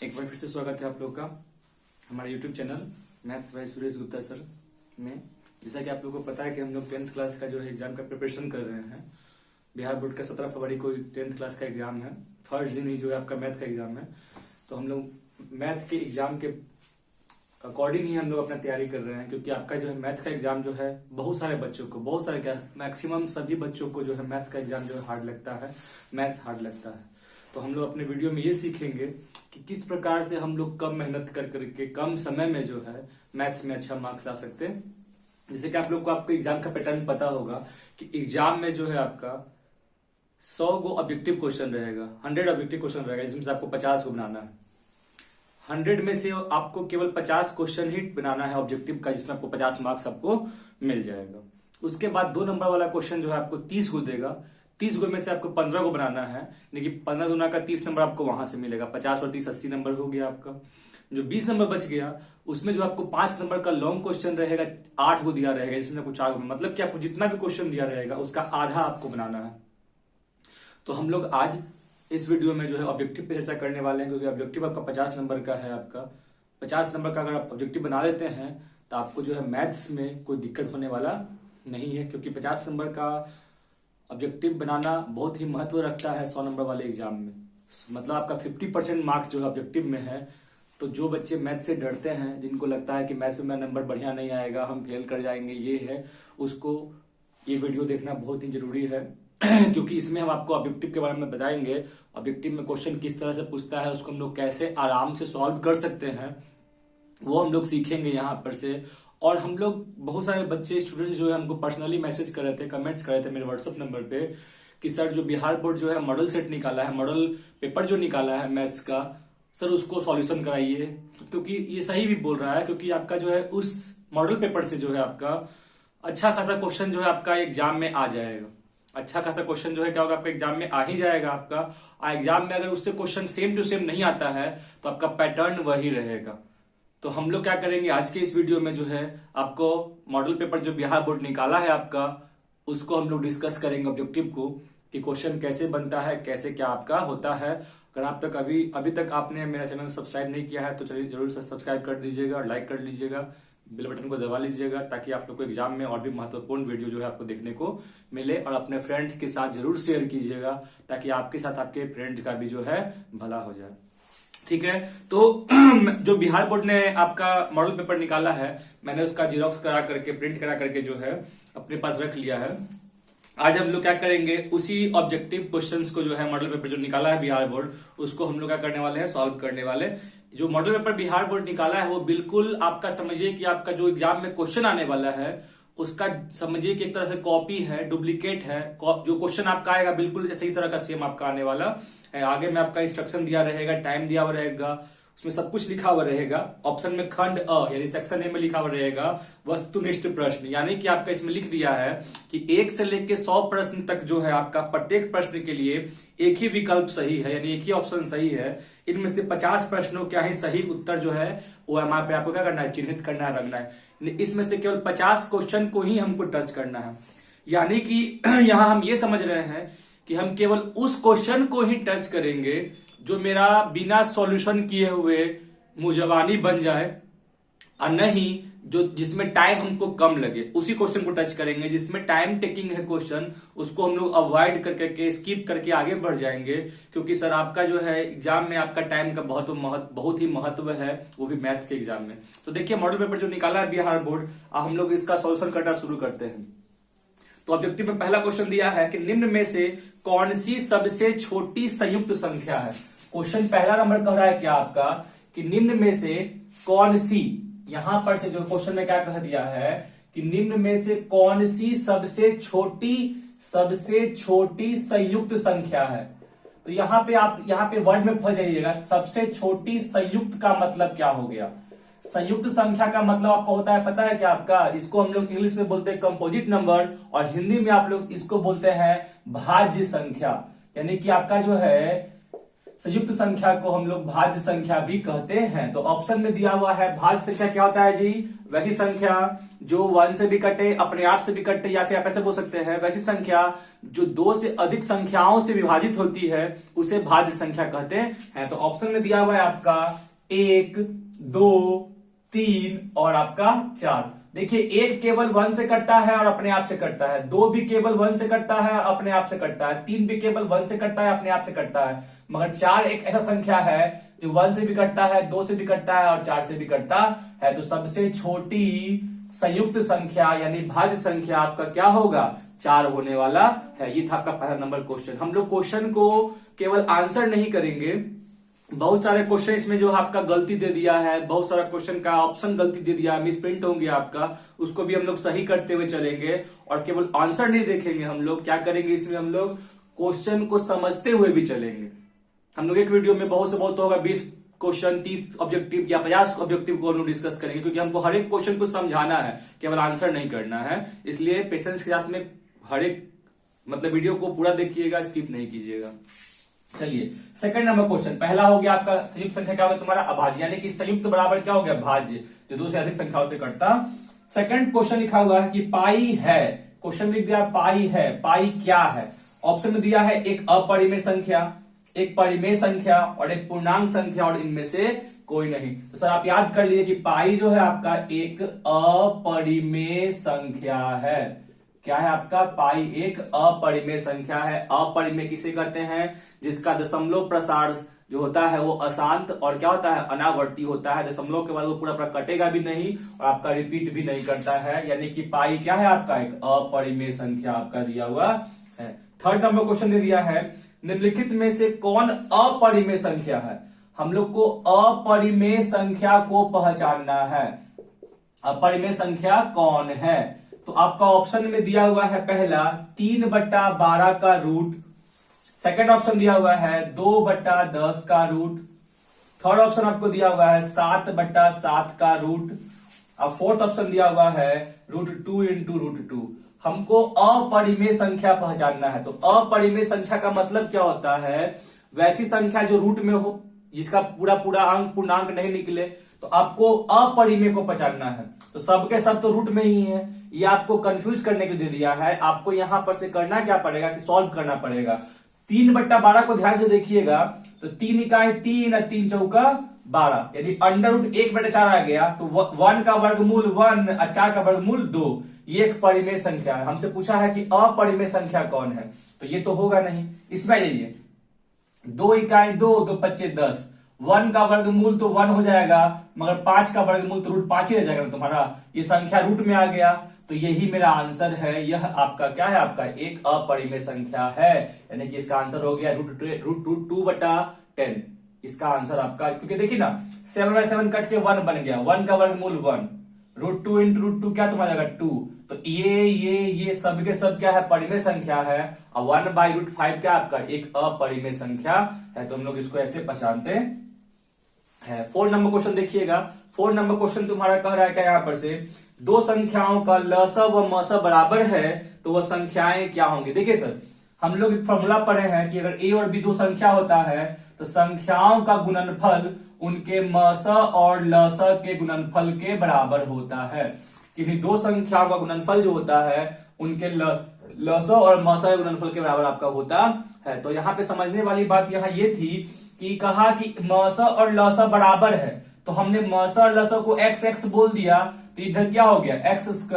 एक बार फिर से स्वागत है आप लोग का हमारे YouTube channel maths by Suresh Gupta sir में। जैसा कि आप लोगों को पता है कि हम लोग 10th क्लास का जो है एग्जाम का प्रिपरेशन कर रहे हैं। बिहार बोर्ड का 17 फरवरी को 10th क्लास का एग्जाम है। फर्स्ट दिन ही जो है आपका मैथ का एग्जाम है, तो हम लोग मैथ के एग्जाम के अकॉर्डिंग ही हम लोग अपना तैयारी कर रहे हैं, क्योंकि आपका जो है मैथ का एग्जाम जो है बहुत सारे बच्चों को, बहुत सारे क्या मैक्सिमम सभी बच्चों को जो है मैथ्स का एग्जाम जो है हार्ड लगता है, मैथ्स हार्ड लगता है। तो हम लोग अपने वीडियो में ये सीखेंगे कि किस प्रकार से हम लोग कम मेहनत कर करके कम समय में जो है मैथ्स में अच्छा मार्क्स ला सकते हैं। जैसे कि आप लोग को आपको एग्जाम का पैटर्न पता होगा कि एग्जाम में जो है आपका 100 गो ऑब्जेक्टिव क्वेश्चन रहेगा, 100 ऑब्जेक्टिव क्वेश्चन रहेगा, जिसमें से आपको 50 को बनाना है। 100 में से आपको केवल 50 क्वेश्चन ही बनाना है ऑब्जेक्टिव का, जिसमें आपको 50 मार्क्स आपको मिल जाएगा। उसके बाद 2 नंबर वाला क्वेश्चन जो है आपको 30 को देगा। 30 गो में से आपको 15 को बनाना है, यानी कि 15 दूना का 30 नंबर आपको वहां से मिलेगा। 50 और 30 80 नंबर हो गया आपका। जो 20 नंबर बच गया उसमें जो आपको 5 नंबर का लॉन्ग क्वेश्चन रहेगा, 8 को दिया रहेगा, जिसमें आपको 4 मतलब कि आपको जितना भी क्वेश्चन दिया रहेगा उसका आधा आपको बनाना है। तो हम लोग आज इस वीडियो में जो है ऑब्जेक्टिव पे चर्चा करने वाले हैं, क्योंकि ऑब्जेक्टिव आपका 50 नंबर का है। आपका 50 नंबर का अगर आप ऑब्जेक्टिव बना लेते हैं तो आपको जो है मैथ्स में कोई दिक्कत होने वाला नहीं है, क्योंकि 50 नंबर का ऑब्जेक्टिव बनाना बहुत ही महत्व रखता है 100 नंबर वाले एग्जाम में। मतलब आपका 50% मार्क्स जो है ऑब्जेक्टिव में है। तो जो बच्चे मैथ से डरते हैं, जिनको लगता है कि मैथ्स में मेरा नंबर बढ़िया नहीं आएगा, हम फेल कर जाएंगे, ये है, उसको ये वीडियो देखना बहुत ही जरूरी है क्योंकि इसमें हम आपको ऑब्जेक्टिव के बारे में बताएंगे। ऑब्जेक्टिव में क्वेश्चन किस तरह से पूछता है, उसको हम लोग कैसे आराम से सॉल्व कर सकते हैं, वो हम लोग सीखेंगे यहाँ पर से। और हम लोग बहुत सारे बच्चे स्टूडेंट जो है हमको पर्सनली मैसेज कर रहे थे, कमेंट्स कर रहे थे मेरे व्हाट्सएप नंबर पे कि सर जो बिहार बोर्ड जो है मॉडल सेट निकाला है, मॉडल पेपर जो निकाला है मैथ्स का, सर उसको सॉल्यूशन कराइए। क्योंकि ये सही भी बोल रहा है, क्योंकि आपका जो है उस मॉडल पेपर से जो है आपका अच्छा खासा क्वेश्चन जो है आपका एग्जाम में आ जाएगा। अच्छा खासा क्वेश्चन जो है क्या होगा, आपका एग्जाम में आ ही जाएगा आपका। एग्जाम में अगर उससे क्वेश्चन सेम टू सेम नहीं आता है तो आपका पैटर्न वही रहेगा। तो हम लोग क्या करेंगे आज के इस वीडियो में जो है आपको मॉडल पेपर जो बिहार बोर्ड निकाला है आपका, उसको हम लोग डिस्कस करेंगे ऑब्जेक्टिव को, कि क्वेश्चन कैसे बनता है, कैसे क्या आपका होता है। अगर आप तक अभी तक आपने मेरा चैनल सब्सक्राइब नहीं किया है तो चलिए जरूर से सब्सक्राइब कर दीजिएगा और लाइक कर लीजिएगा, बेल बटन को दबा लीजिएगा, ताकि आप लोग को एग्जाम में और भी महत्वपूर्ण वीडियो जो है आपको देखने को मिले। और अपने फ्रेंड्स के साथ जरूर शेयर कीजिएगा, ताकि आपके साथ आपके फ्रेंड्स का भी जो है भला हो जाए। ठीक है, तो जो बिहार बोर्ड ने आपका मॉडल पेपर निकाला है, मैंने उसका जीरोक्स करा करके, प्रिंट करा करके जो है अपने पास रख लिया है। आज हम लोग क्या करेंगे, उसी ऑब्जेक्टिव क्वेश्चंस को जो है मॉडल पेपर जो निकाला है बिहार बोर्ड, उसको हम लोग क्या करने वाले हैं, सॉल्व करने वाले। जो मॉडल पेपर बिहार बोर्ड निकाला है वो बिल्कुल आपका समझिए कि आपका जो एग्जाम में क्वेश्चन आने वाला है उसका समझिए कि एक तरह से कॉपी है, डुप्लीकेट है। जो क्वेश्चन आपका आएगा बिल्कुल इसी तरह का सेम आपका आने वाला है। आगे में आपका इंस्ट्रक्शन दिया रहेगा, टाइम दिया हुआ रहेगा, उसमें सब कुछ लिखा हुआ रहेगा। ऑप्शन में खंड अ यानी सेक्शन ए में लिखा हुआ रहेगा वस्तुनिष्ठ प्रश्न, यानी कि आपका इसमें लिख दिया है कि 1 से लेकर 100 प्रश्न तक जो है आपका प्रत्येक प्रश्न के लिए एक ही विकल्प सही है, यानी एक ही ऑप्शन सही है। इनमें से 50 प्रश्नों का ही सही उत्तर जो है वो हमारे पे आपको क्या करना है, चिन्हित करना है, रखना है। इसमें से केवल 50 क्वेश्चन को ही हमको टच करना है, यानी कि यहां हम ये समझ रहे हैं कि हम केवल उस क्वेश्चन को ही टच करेंगे जो मेरा बिना सॉल्यूशन किए हुए मुंहजबानी बन जाए, और नहीं जो जिसमें टाइम हमको कम लगे, उसी क्वेश्चन को टच करेंगे। जिसमें टाइम टेकिंग है क्वेश्चन, उसको हम लोग अवॉइड करके स्किप करके आगे बढ़ जाएंगे, क्योंकि सर आपका जो है एग्जाम में आपका टाइम का बहुत ही महत्व है, वो भी मैथ्स के एग्जाम में। तो देखिए मॉडल पेपर जो निकाला है बिहार बोर्ड, हम लोग इसका सॉल्यूशन करना शुरू करते हैं। तो ऑब्जेक्टिव में पहला क्वेश्चन दिया है कि निम्न में से कौन सी सबसे छोटी संयुक्त संख्या है। क्वेश्चन पहला नंबर कह रहा है क्या आपका, कि निम्न में से कौन सी, यहां पर से जो क्वेश्चन में क्या कह दिया है कि निम्न में से कौन सी सबसे छोटी संयुक्त संख्या है। तो यहां पे आप वर्ड में फंस जाइएगा। सबसे छोटी संयुक्त का मतलब क्या हो गया, संयुक्त संख्या का मतलब आपको होता है, पता है क्या आपका, इसको हम लोग इंग्लिश में बोलते हैं कंपोजिट नंबर, और हिंदी में आप लोग इसको बोलते हैं भाज्य संख्या। यानी कि आपका जो है संयुक्त संख्या को हम लोग भाज्य संख्या भी कहते हैं। तो ऑप्शन में दिया हुआ है भाज्य संख्या क्या होता है जी, वैसी संख्या जो 1 से भी कटे, अपने आप से भी कटे, या फिर आप ऐसे बोल सकते हैं वैसी संख्या जो 2 से अधिक संख्याओं से विभाजित होती है उसे भाज्य संख्या कहते हैं। तो ऑप्शन में दिया हुआ है आपका 1, 2, 3 और आपका 4। देखिए 1 केवल 1 से कटता है और अपने आप से कटता है, 2 भी केवल 1 से कटता है और अपने आप से कटता है, 3 भी केवल 1 से कटता है अपने आप से कटता है, मगर 4 एक ऐसा संख्या है जो 1 से भी कटता है, 2 से भी कटता है और 4 से भी कटता है। तो सबसे छोटी संयुक्त संख्या यानी भाज्य संख्या आपका क्या होगा, 4 होने वाला है। ये था आपका पहला नंबर क्वेश्चन। हम लोग क्वेश्चन को केवल आंसर नहीं करेंगे, बहुत सारे क्वेश्चन इसमें जो आपका गलती दे दिया है, बहुत सारा क्वेश्चन का ऑप्शन गलती दे दिया है, मिस प्रिंट होंगे आपका, उसको भी हम लोग सही करते हुए चलेंगे। और केवल आंसर नहीं देखेंगे, हम लोग क्या करेंगे इसमें, हम लोग क्वेश्चन को समझते हुए भी चलेंगे। हम लोग एक वीडियो में बहुत से बहुत होगा 20 क्वेश्चन, 30 ऑब्जेक्टिव या 50 ऑब्जेक्टिव को हम लोग डिस्कस करेंगे, क्योंकि हमको हर एक क्वेश्चन को समझाना है, केवल आंसर नहीं करना है। इसलिए पेशेंस के साथ में हर एक मतलब वीडियो को पूरा देखिएगा, स्किप नहीं कीजिएगा। चलिए सेकंड नंबर क्वेश्चन, पहला हो गया आपका संयुक्त संख्या क्या होगा तुम्हारा, अभाज्य, यानी कि संयुक्त बराबर क्या हो गया, भाज्य, जो 2 से अधिक संख्याओं से कटता। सेकंड क्वेश्चन लिखा हुआ है कि पाई है, क्वेश्चन लिख दिया पाई है, पाई क्या है। ऑप्शन में दिया है एक अपरिमेय संख्या, एक परिमेय संख्या और एक पूर्णांक संख्या और इनमें से कोई नहीं। तो सर आप याद कर लीजिए कि पाई जो है आपका एक अपरिमेय संख्या है। क्या है आपका, पाई एक अपरिमेय संख्या है। अपरिमेय किसे कहते हैं, जिसका दशमलव प्रसार जो होता है वो अशांत और क्या होता है, अनावर्ती होता है। दशमलव के बाद वो पूरा कटेगा भी नहीं और आपका रिपीट भी नहीं करता है, यानी कि पाई क्या है आपका, एक अपरिमेय संख्या आपका दिया हुआ है। थर्ड नंबर क्वेश्चन दे दिया है, निम्नलिखित में से कौन अपरिमेय संख्या है। हम लोग को अपरिमेय संख्या को पहचानना है, अपरिमेय संख्या कौन है। तो आपका ऑप्शन में दिया हुआ है पहला 3/12 का रूट, सेकंड ऑप्शन दिया हुआ है 2/10 का रूट, थर्ड ऑप्शन आपको दिया हुआ है 7/7 का रूट, और फोर्थ ऑप्शन दिया हुआ है √2 × √2। हमको अपरिमेय संख्या पहचानना है। तो अपरिमेय संख्या का मतलब क्या होता है, वैसी संख्या जो रूट में हो, जिसका पूरा पूरा अंक पूर्णांक नहीं निकले। तो आपको अपरिमेय को पहचानना है। तो सबके सब तो रूट में ही है, ये आपको कंफ्यूज करने के लिए दे दिया है। आपको यहां पर से करना क्या पड़ेगा कि सॉल्व करना पड़ेगा। 3/12 को ध्यान से देखिएगा, तो 3 इकाई 3 और 3 चौका 12, यानी √1/4 आ गया। तो 1 का वर्गमूल 1 और 4 का वर्गमूल 2, ये एक परिमेय संख्या है। हमसे पूछा है कि अपरिमेय संख्या कौन है, तो ये तो होगा नहीं। इसमें जाइए, 2 इकाई 2, 2 पच्चे 10, 1 का वर्गमूल तो 1 हो जाएगा, मगर 5 का वर्गमूल तो √5 ही रह जाएगा तुम्हारा। ये संख्या रूट में आ गया, तो यही मेरा आंसर है। यह आपका क्या है, आपका एक अपरिमेय संख्या है, यानी कि इसका आंसर हो गया √2/10। इसका आंसर आपका, क्योंकि देखिए ना 7/7 कट के 1 बन गया, 1 का वर्गमूल 1, √2 × √2 क्या तुम्हारा जाएगा 2। तो ये सब के सब क्या है, परिमेय संख्या है। और 1/√5 क्या आपका एक अपरिमेय संख्या है। तो हम लोग इसको ऐसे पहचानते हैं। 4 नंबर क्वेश्चन देखिएगा। 4 नंबर क्वेश्चन तुम्हारा कह रहा है क्या, यहाँ पर से दो संख्याओं का लसा व मसा बराबर है तो वह संख्याएं क्या होंगी। देखिए सर, हम लोग एक फॉर्मूला पढ़े हैं कि अगर a और b दो संख्या होता है तो संख्याओं का गुणनफल उनके मसा और लसा के गुणनफल के बराबर होता है। किन्हीं दो संख्याओं का गुणनफल जो होता है उनके लसा और मसा के गुणनफल के बराबर आपका होता है। तो यहाँ पे समझने वाली बात यहाँ ये थी कि कहा कि मसा और लसा बराबर है, तो हमने मसा और लसा को x बोल दिया, तो इधर क्या हो गया x²,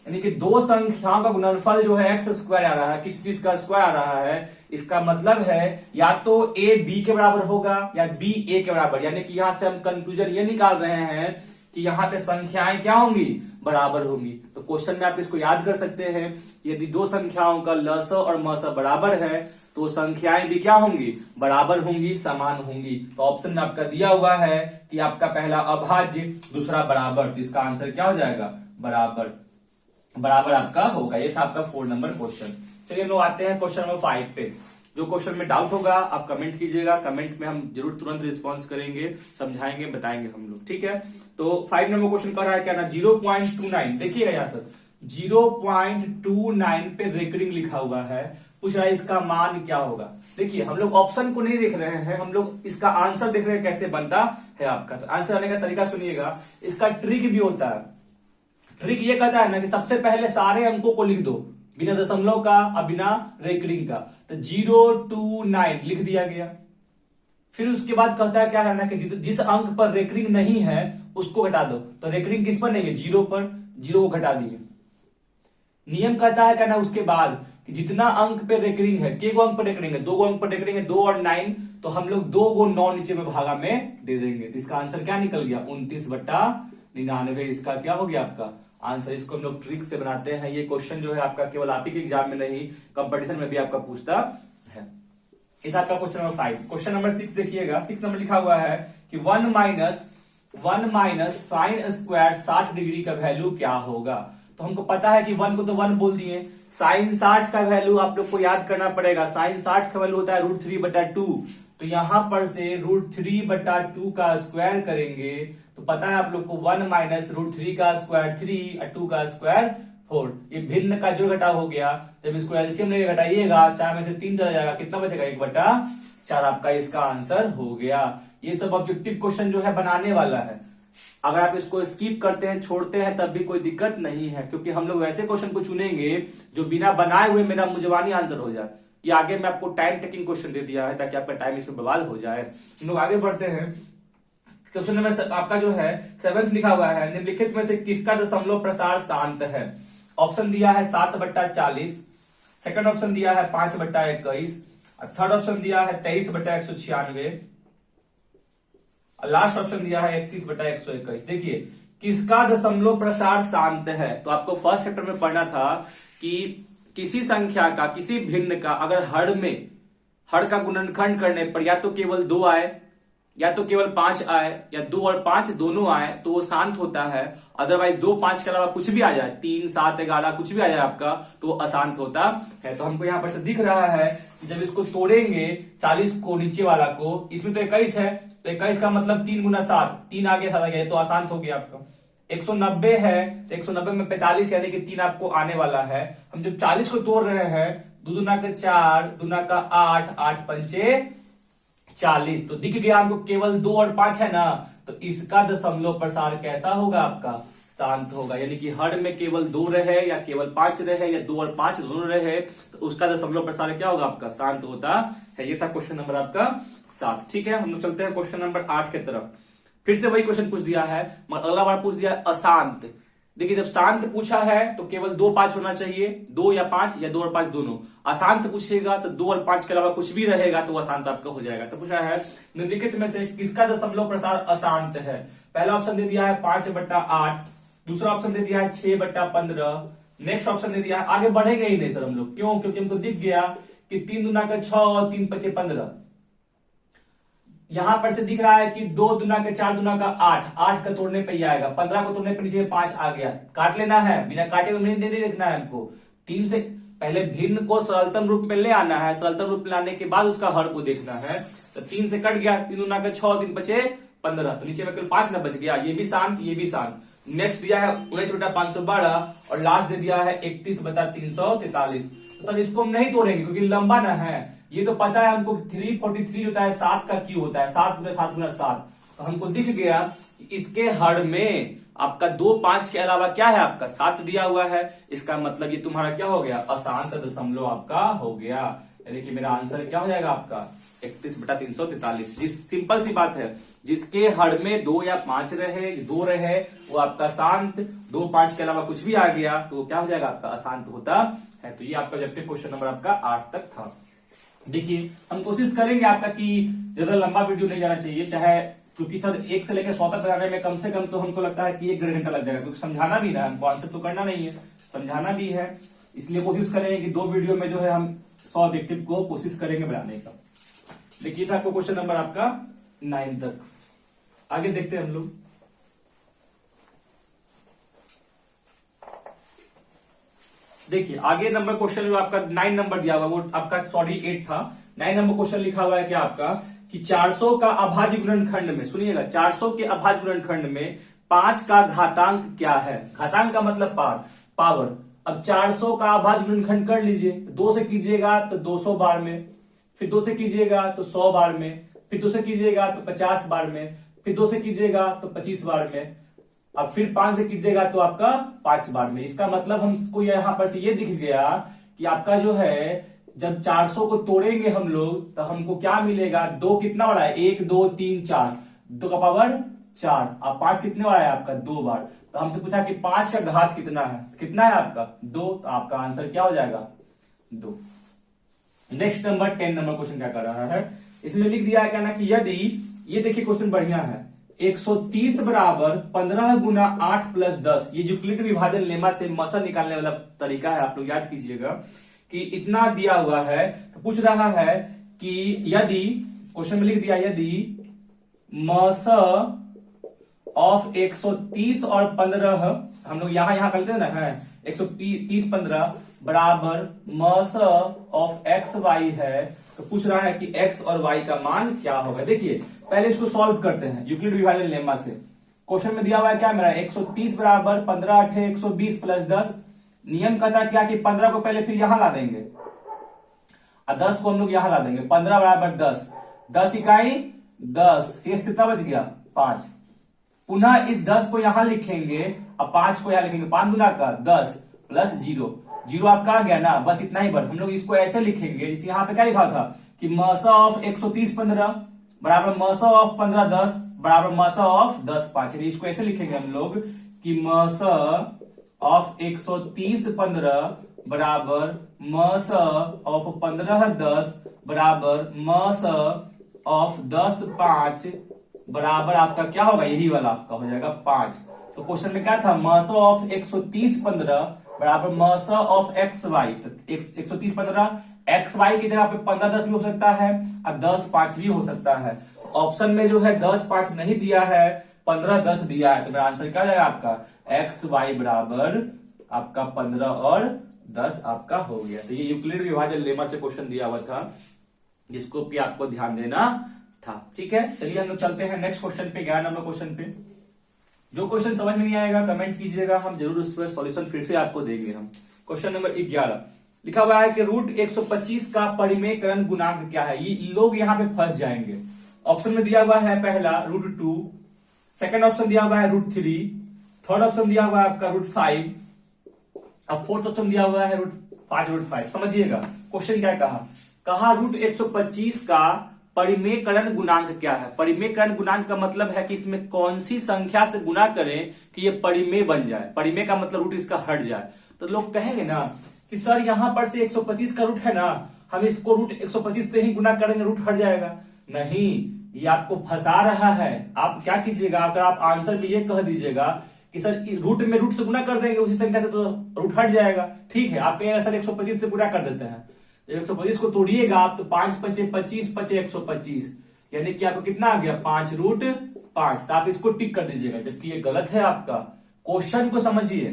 यानी कि दो संख्याओं का गुणनफल जो है x² आ रहा है, किस चीज का स्क्वायर आ रहा है। इसका मतलब है या तो a b के बराबर होगा या b a के बराबर, यानी कि यहां से हम कंक्लूजन ये निकाल रहे हैं कि यहाँ पे संख्याएं क्या होंगी, बराबर होंगी। तो क्वेश्चन में आप इसको याद कर सकते हैं, यदि दो संख्याओं का लसा और मसा बराबर है तो संख्याएं भी क्या होंगी, बराबर होंगी, समान होंगी। तो ऑप्शन में आपका दिया हुआ है कि आपका पहला अभाज्य, दूसरा बराबर, तो इसका आंसर क्या हो जाएगा, बराबर। बराबर आपका होगा। ये था आपका 4 नंबर क्वेश्चन। चलिए हम लोग आते हैं क्वेश्चन नंबर 5 पे। जो क्वेश्चन में डाउट होगा आप कमेंट कीजिएगा, कमेंट में हम जरूर तुरंत रिस्पॉन्स करेंगे, समझाएंगे, बताएंगे हम लोग, ठीक है। तो 5 नंबर क्वेश्चन कर रहा है क्या ना, 0.29। देखिएगा यहाँ सर 0.29 पे रेकरिंग लिखा हुआ है, पूछ रहा है इसका मान क्या होगा। देखिए हम लोग ऑप्शन को नहीं देख रहे हैं, हम लोग इसका आंसर देख रहे हैं कैसे बनता है आपका। तो आंसर आने का तरीका सुनिएगा, इसका ट्रिक भी होता है। ट्रिक ये कहता है ना कि सबसे पहले सारे अंकों को लिख दो, बिना दशमलव का और बिना रेकरिंग का। तो 0 2 9 लिख दिया गया। फिर उसके बाद कहता है क्या है ना कि जिस अंक पर रेकरिंग नहीं है उसको घटा दो। तो रेकरिंग किस पर नहीं है, 0 पर, 0 को घटा दिए। नियम कहता है क्या ना उसके बाद कि जितना अंक पे रेकरिंग है, के गो अंक पर रेकरिंग है, 2 गो अंक पर रेकरिंग है, 2 और 9, तो हम लोग 2 गो 9 नीचे में भागा में दे देंगे। तो इसका आंसर क्या निकल गया, 29/99। इसका क्या हो गया आपका आंसर। इसको हम लोग ट्रिक से बनाते हैं। ये क्वेश्चन जो है आपका केवल आप ही के एग्जाम में नहीं, कंपटीशन में भी आपका पूछता है। इस आपका क्वेश्चन नंबर 5। क्वेश्चन नंबर 6 देखिएगा, 6 नंबर लिखा हुआ है कि 1 माइनस साइन स्क्वायर 60 डिग्री का वैल्यू क्या होगा। तो हमको पता है कि 1 को तो 1 बोल दिए, साइन 60 का वैल्यू आप लोग को याद करना पड़ेगा। साइन 60 का वैल्यू होता है √3/2। तो यहां पर से √3/2 का स्क्वायर करेंगे तो पता है आप लोग को 1 माइनस √3 का स्क्वायर 3 और 2 का स्क्वायर 4। ये भिन्न का जो घटा हो गया, जब इसको एलसीएम लेके घटाइएगा 4 में से 3 चला जाएगा, कितना बचेगा 1/4 आपका इसका आंसर हो गया। ये सब ऑब्जेक्टिव क्वेश्चन जो है बनाने वाला है। अगर आप इसको स्किप करते हैं, छोड़ते हैं, तब भी कोई दिक्कत नहीं है, क्योंकि हम लोग वैसे क्वेश्चन को चुनेंगे जो बिना बनाए हुए मेरा मुजवानी आंसर हो जाए। ये आगे मैं आपको टाइम टेकिंग क्वेश्चन दे दिया है ताकि आपका टाइम इसमें बर्बाद हो जाए। हम लोग आगे बढ़ते हैं। क्वेश्चन नंबर आपका जो है 7 लिखा हुआ है, निम्नलिखित में से किसका दशमलव प्रसार शांत है। ऑप्शन दिया है 7/40, सेकंड ऑप्शन दिया है 5/21, थर्ड ऑप्शन दिया है 23/196, लास्ट ऑप्शन दिया है 31/121। देखिए किसका दशमलव प्रसार शांत है। तो आपको फर्स्ट चैप्टर में पढ़ना था कि किसी संख्या का, किसी भिन्न का अगर हर का गुणनखंड करने पर या तो केवल 2 आए, या तो केवल 5 आए, या 2 और 5 दोनों आए तो वो शांत होता है। अदरवाइज 2 5 के अलावा कुछ भी आ जाए, 3 7 11 कुछ भी आ जाए आपका, तो वो अशांत होता है। तो हमको यहाँ पर से दिख रहा है कि जब इसको तोड़ेंगे 40 को, नीचे वाला को, इसमें तो 21 है, तो 21 का मतलब 3 गुना 7, 3 आगे 7 आ गया, तो अशांत हो गया आपका। 190 है तो 190 में 45 यानी कि 3 आपको आने वाला है। हम जब 40 को तोड़ रहे हैं, 2 दूना का 4, दूना का 8, 8 पंचे 40, तो दिख गया हमको केवल 2 और 5 है ना, तो इसका दशमलव प्रसार कैसा होगा आपका, शांत होगा। यानी कि हर में केवल 2 रहे या केवल 5 रहे या 2 और 5 दोनों रहे, तो उसका दशमलव प्रसार क्या होगा आपका, शांत होता है। ये था क्वेश्चन नंबर आपका 7। ठीक है, हम लोग चलते हैं क्वेश्चन नंबर 8 की तरफ। फिर से वही क्वेश्चन पूछ दिया है, मगर अगला बार पूछ दिया है अशांत। देखिए जब शांत पूछा है तो केवल 2 5 होना चाहिए, 2 या 5 या 2 और 5 दोनों। अशांत पूछेगा तो 2 और 5 के अलावा कुछ भी रहेगा तो अशांत आपका हो जाएगा। तो पूछा है निम्नलिखित में से किसका दशमलव प्रसार अशांत है। पहला ऑप्शन दे दिया है 5/8, दूसरा ऑप्शन दे दिया है 6/15, नेक्स्ट ऑप्शन दे दिया है, आगे बढ़ेंगे ही नहीं सर हम लोग, क्यों, क्योंकि हमको दिख गया कि 3 दूना का 6 और 3 5 15। यहां पर से दिख रहा है कि 2 दूना का 4 दूना का 8, 8 का तोड़ने पे ही आएगा, 15 को तोड़ने पे नीचे 5 आ गया, काट लेना है, बिना काटे हुए नहीं देखना है हमको। 3 से पहले भिन्न को सरलतम रूप में ले आना है, सरलतम रूप में लाने के बाद उसका हर को देखना है। तो 3 से कट गया, 3 दूना का 6, 3 5 15, तो नीचे में केवल 5 न बच गया, ये भी शांत, ये भी शांत। नेक्स्ट दिया है 19/512 और लास्ट दे दिया है 31/343। तो सर इसको हम नहीं तोड़ेंगे क्योंकि लंबा ना है। ये तो पता है हमको 343 होता है, 7 का क्यू होता है, 7 गुना 7 गुना 7। तो हमको दिख गया कि इसके हर में आपका 2 5 के अलावा क्या है आपका 7 दिया हुआ है। इसका मतलब ये तुम्हारा क्या हो गया, अशांत दशमलव आपका हो गया। यानी कि मेरा आंसर क्या हो जाएगा आपका 31/343। जिस सिंपल सी बात है, जिसके हर में 2 या 5 रहे, 2 रहे, वो आपका शांत, 2 5 के अलावा कुछ भी आ गया तो वो क्या हो जाएगा आपका अशांत होता है। तो ये आपका ऑब्जेक्टिव क्वेश्चन नंबर आपका 8 तक था। देखिए हम कोशिश करेंगे आपका कि ज्यादा लंबा वीडियो नहीं जाना चाहिए, चाहे क्योंकि सर 1 से लेकर 100 तक बनाने में कम से कम तो हमको लगता है कि 1 घंटा लग जाएगा, क्योंकि समझाना भी ना, हमको आंसर तो करना नहीं है, समझाना भी है। इसलिए कोशिश करेंगे कि 2 वीडियो में जो है हम 100 ऑब्जेक्टिव को कोशिश करेंगे बनाने का। देखिए था आपको क्वेश्चन नंबर आपका 9 तक। आगे देखते हैं हम लोग। देखिए आगे नंबर क्वेश्चन जो आपका 9 नंबर दिया हुआ, वो आपका 8 था। 9 नंबर क्वेश्चन लिखा हुआ है क्या आपका कि 400 का अभाज्य गुणनखंड में, सुनिएगा, 400 के अभाज्य गुणनखंड में 5 का घातांक क्या है। घातांक का मतलब पावर। अब 400 का अभाज्य गुणनखंड कर लीजिए। 2 से कीजिएगा तो 200 बार में, फिर 2 से कीजिएगा तो 100 बार में, फिर 2 से कीजिएगा तो 50 बार में, फिर 2 से कीजिएगा तो 25 बार में, अब फिर 5 से कीजिएगा तो आपका 5 बार में। इसका मतलब हमको यहां पर से ये दिख गया कि आपका जो है जब 400 को तोड़ेंगे हम लोग तो हमको क्या मिलेगा, 2 कितना बड़ा है, 1 2 3 4, 2 का पावर 4, अब 5 कितने बड़ा है आपका 2 बार। तो हमसे पूछा कि 5 का घात कितना है, कितना है आपका 2, तो आपका आंसर क्या हो जाएगा 2। नेक्स्ट नंबर 10 नंबर क्वेश्चन क्या कर रहा है, इसमें लिख दिया है क्या ना कि यदि, ये देखिए क्वेश्चन बढ़िया है, 130 बराबर 15 गुना 8 प्लस 10, ये यूक्लिड विभाजन लेमा से मसल निकालने वाला तरीका है, आप लोग याद कीजिएगा कि इतना दिया हुआ है। तो पूछ रहा है कि यदि, क्वेश्चन में लिख दिया यदि मस ऑफ 130 और 15, हम लोग यहां करते हैं ना, है 130 15 बराबर मस ऑफ एक्स वाई है, तो पूछ रहा है कि एक्स और वाई का मान क्या होगा। देखिए पहले इसको सॉल्व करते हैं यूक्लिड विभाजन लेमा से। क्वेश्चन में दिया हुआ है क्या मेरा, 130 बराबर 15 8 120 प्लस 10, नियम कहता है क्या कि 15 को पहले फिर यहां ला देंगे और 10 को हम लोग यहां ला देंगे। 15 बराबर 10, 10 इकाई 10, शेष कितना बच गया 5। पुनः इस 10 को यहां लिखेंगे और 5 को यहां लिखेंगे, 5 गुना का 10 प्लस 0, 0 आपका आ गया ना, बस इतना ही बार हम लोग इसको ऐसे लिखेंगे। इस यहां पे क्या लिखा था कि मस ऑफ 130 15 बराबर मस ऑफ 15 10 बराबर मस ऑफ 10 5, इसको ऐसे लिखेंगे हम लोग कि मस ऑफ 130 15 बराबर मस ऑफ 15 10 बराबर मस ऑफ 10 5 बराबर आपका क्या होगा, यही वाला आपका हो जाएगा 5। तो क्वेश्चन में क्या था, मस ऑफ 130 15 बराबर मस ऑफ एक्स वाई, तो 130 15 एक्स वाई की जगह पे 15 10 भी हो सकता है और 10 5 भी हो सकता है। ऑप्शन में जो है 10 5 नहीं दिया है, 15 10 दिया है, तो मेरा आंसर क्या जाएगा आपका एक्स वाई बराबर आपका 15 और 10 आपका हो गया। तो ये यूक्लिड विभाजन लेमा से क्वेश्चन दिया हुआ था जिसको भी आपको ध्यान देना था। ठीक है, चलिए हम लोग चलते हैं नेक्स्ट क्वेश्चन पे, 11 नंबर क्वेश्चन पे। जो क्वेश्चन समझ में नहीं आएगा कमेंट कीजिएगा, हम जरूर उस पर सॉल्यूशन फिर से आपको देंगे हम। क्वेश्चन नंबर 11 लिखा हुआ है कि रूट 125 का परिमेयकरण गुणांक क्या है। ये लोग यहाँ पे फंस जाएंगे। ऑप्शन में दिया हुआ है पहला √2, सेकंड ऑप्शन दिया हुआ है √3, थर्ड ऑप्शन दिया हुआ है आपका √5, अब फोर्थ ऑप्शन दिया हुआ है √5। समझिएगा क्वेश्चन क्या कहा रूट 125 का परिमेयकरण गुणांक क्या है। परिमेयकरण गुणांक का मतलब है कि इसमें कौन सी संख्या से गुना करें कि ये परिमेय बन जाए। परिमेय का मतलब रूट इसका हट जाए। तो लोग कहेंगे ना कि सर यहां पर से 125 का रूट है ना, हम इसको रूट 125 से ही गुना करेंगे रूट हट जाएगा। नहीं, ये आपको फंसा रहा है। आप क्या कीजिएगा, अगर आप आंसर में ये कह दीजिएगा कि सर रूट में रूट से गुना कर देंगे उसी संख्या से तो रूट हट जाएगा। ठीक है, आप कहेंगे सर 125 से गुना कर देते हैं, जब 125 को तोड़िएगा आप तो 5 5 25 5 125, यानी कि आपको कितना आ गया 5√5। तो आप इसको टिक कर दीजिएगा, जबकि ये गलत है आपका। क्वेश्चन को समझिए,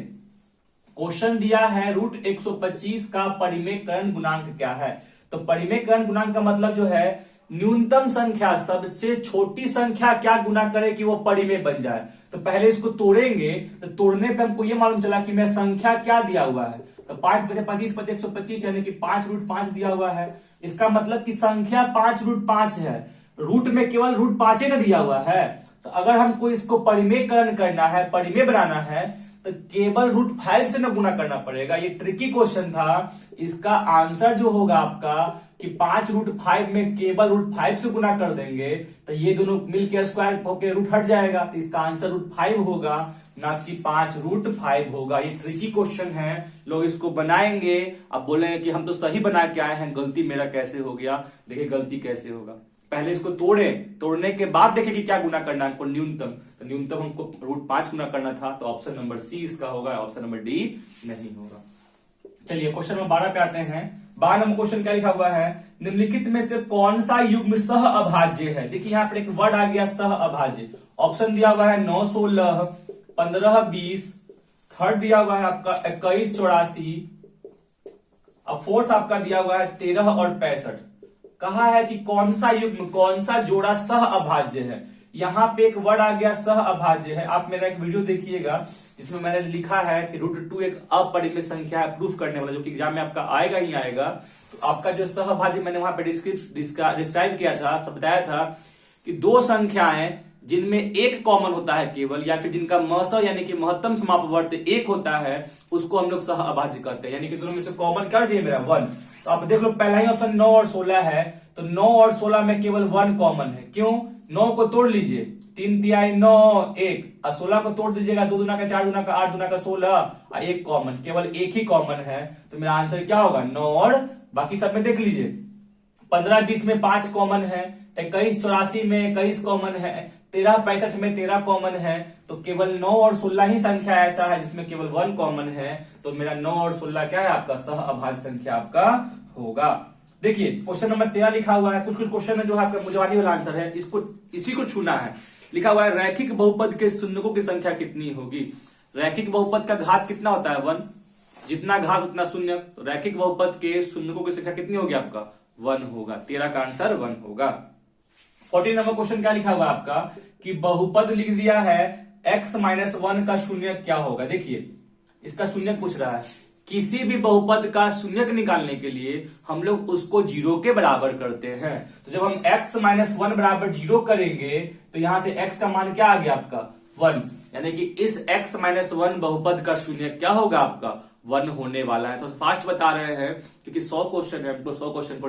क्वेश्चन दिया है रूट 125 का परिमेयकरण गुणांक क्या है। तो परिमेयकरण गुणांक का मतलब जो है न्यूनतम संख्या, सबसे छोटी संख्या क्या गुना करे कि वो परिमेय बन जाए। तो पहले इसको तोड़ेंगे, तो तोड़ने पे हमको ये मालूम चला कि मैं संख्या क्या दिया हुआ है, तो 5 5 25 5 125 यानी कि 5√5 दिया हुआ है। इसका मतलब कि संख्या 5√5 है। रूट में केवल √5 का दिया हुआ है। तो अगर हमको इसको परिमेयकरण करना है, परिमेय बनाना है, तो केवल √5 से ना गुना करना पड़ेगा। ये ट्रिकी क्वेश्चन था। इसका आंसर जो होगा आपका कि 5√5 में केवल √5 से गुना कर देंगे तो ये दोनों मिलकर स्क्वायर होकर रूट हट जाएगा। तो इसका आंसर √5 होगा, ना कि 5√5 होगा। ये ट्रिकी क्वेश्चन है, लोग इसको बनाएंगे अब बोलेंगे कि हम तो सही बना के आए हैं, गलती मेरा कैसे हो गया। देखिए गलती कैसे होगा, पहले इसको तोड़ने के बाद देखिए कि क्या गुना करना है हमको, न्यूनतम। तो न्यूनतम हमको √5 गुना करना था, तो ऑप्शन नंबर सी इसका होगा, ऑप्शन नंबर डी नहीं होगा। चलिए क्वेश्चन नंबर 12 पे आते हैं। 12 नंबर क्वेश्चन क्या लिखा हुआ है, निम्नलिखित में से कौन सा युग्म सह अभाज्य है। देखिए यहाँ पर एक वर्ड आ गया सह अभाज्य। ऑप्शन दिया हुआ है 9 16 15 20, थर्ड दिया हुआ है आपका 21 84, अब फोर्थ आपका दिया हुआ है 13 और 65। कहा है कि कौन सा युग्म, कौन सा जोड़ा सह अभाज्य है। यहां पे एक वर्ड आ गया सह अभाज्य है। आप मेरा एक वीडियो देखिएगा जिसमें मैंने लिखा है कि √2 एक अपरिमेय संख्या है, प्रूफ करने वाला, जो कि एग्जाम में आपका आएगा ही आएगा। तो आपका जो सहभाज्य मैंने वहां पे डिस्क्राइब किया था, सब बताया था कि दो संख्याएं जिनमें एक कॉमन होता है केवल, या फिर जिनका मस यानी कि महत्तम समापवर्त एक होता है, उसको हम लोग सहअभाज्य कहते हैं। यानी कि दोनों में से कॉमन क्या चाहिए मेरा 1। तो आप देख लो पहला ही ऑप्शन 9 और 16 है, तो 9 और 16 में केवल 1 कॉमन है। क्यों? 9 को तोड़ लीजिए, 3 तिहाई 9 1, और 16 को तोड़ दीजिएगा, 2 दूना का 4 दूना का 8 दूना का 16, और एक कॉमन, केवल एक ही कॉमन है। तो मेरा आंसर क्या होगा? 9 और बाकी सब में देख लीजिए, 15 20 में 5 कॉमन है, 21 84 में 21 कॉमन है, 13 65 में 13 कॉमन है। तो केवल 9 और 16 ही संख्या ऐसा है जिसमें केवल 1 कॉमन है। तो मेरा 9 और 16 क्या है? आपका सहअभाज्य संख्या आपका होगा। देखिए क्वेश्चन नंबर 13 लिखा हुआ है, कुछ क्वेश्चन है जो आपका मुझवानी वाला आंसर है, इसी को छूना है। लिखा हुआ है रैखिक बहुपद के शून्यकों की संख्या कितनी होगी? रैखिक बहुपद का घात कितना होता है? 1। जितना घात उतना शून्य। तो रैखिक बहुपद के शून्यकों की संख्या कितनी होगी आपका? 1 होगा। 13 का आंसर 1 होगा। 14 नंबर क्वेश्चन क्या लिखा हुआ है आपका कि बहुपद लिख दिया है x - 1 का शून्य क्या होगा? देखिए इसका शून्य पूछ रहा है। किसी भी बहुपद का शून्यक निकालने के लिए हम लोग उसको 0 के बराबर करते हैं। तो जब हम x - 1 बराबर 0 करेंगे तो यहां से x का मान क्या आ गया आपका? 1। यानी कि इस x - 1 बहुपद का शून्य क्या होगा आपका? 1 होने वाला है। तो फास्ट बता रहे हैं क्योंकि 100 क्वेश्चन है, हमको 100 क्वेश्चन को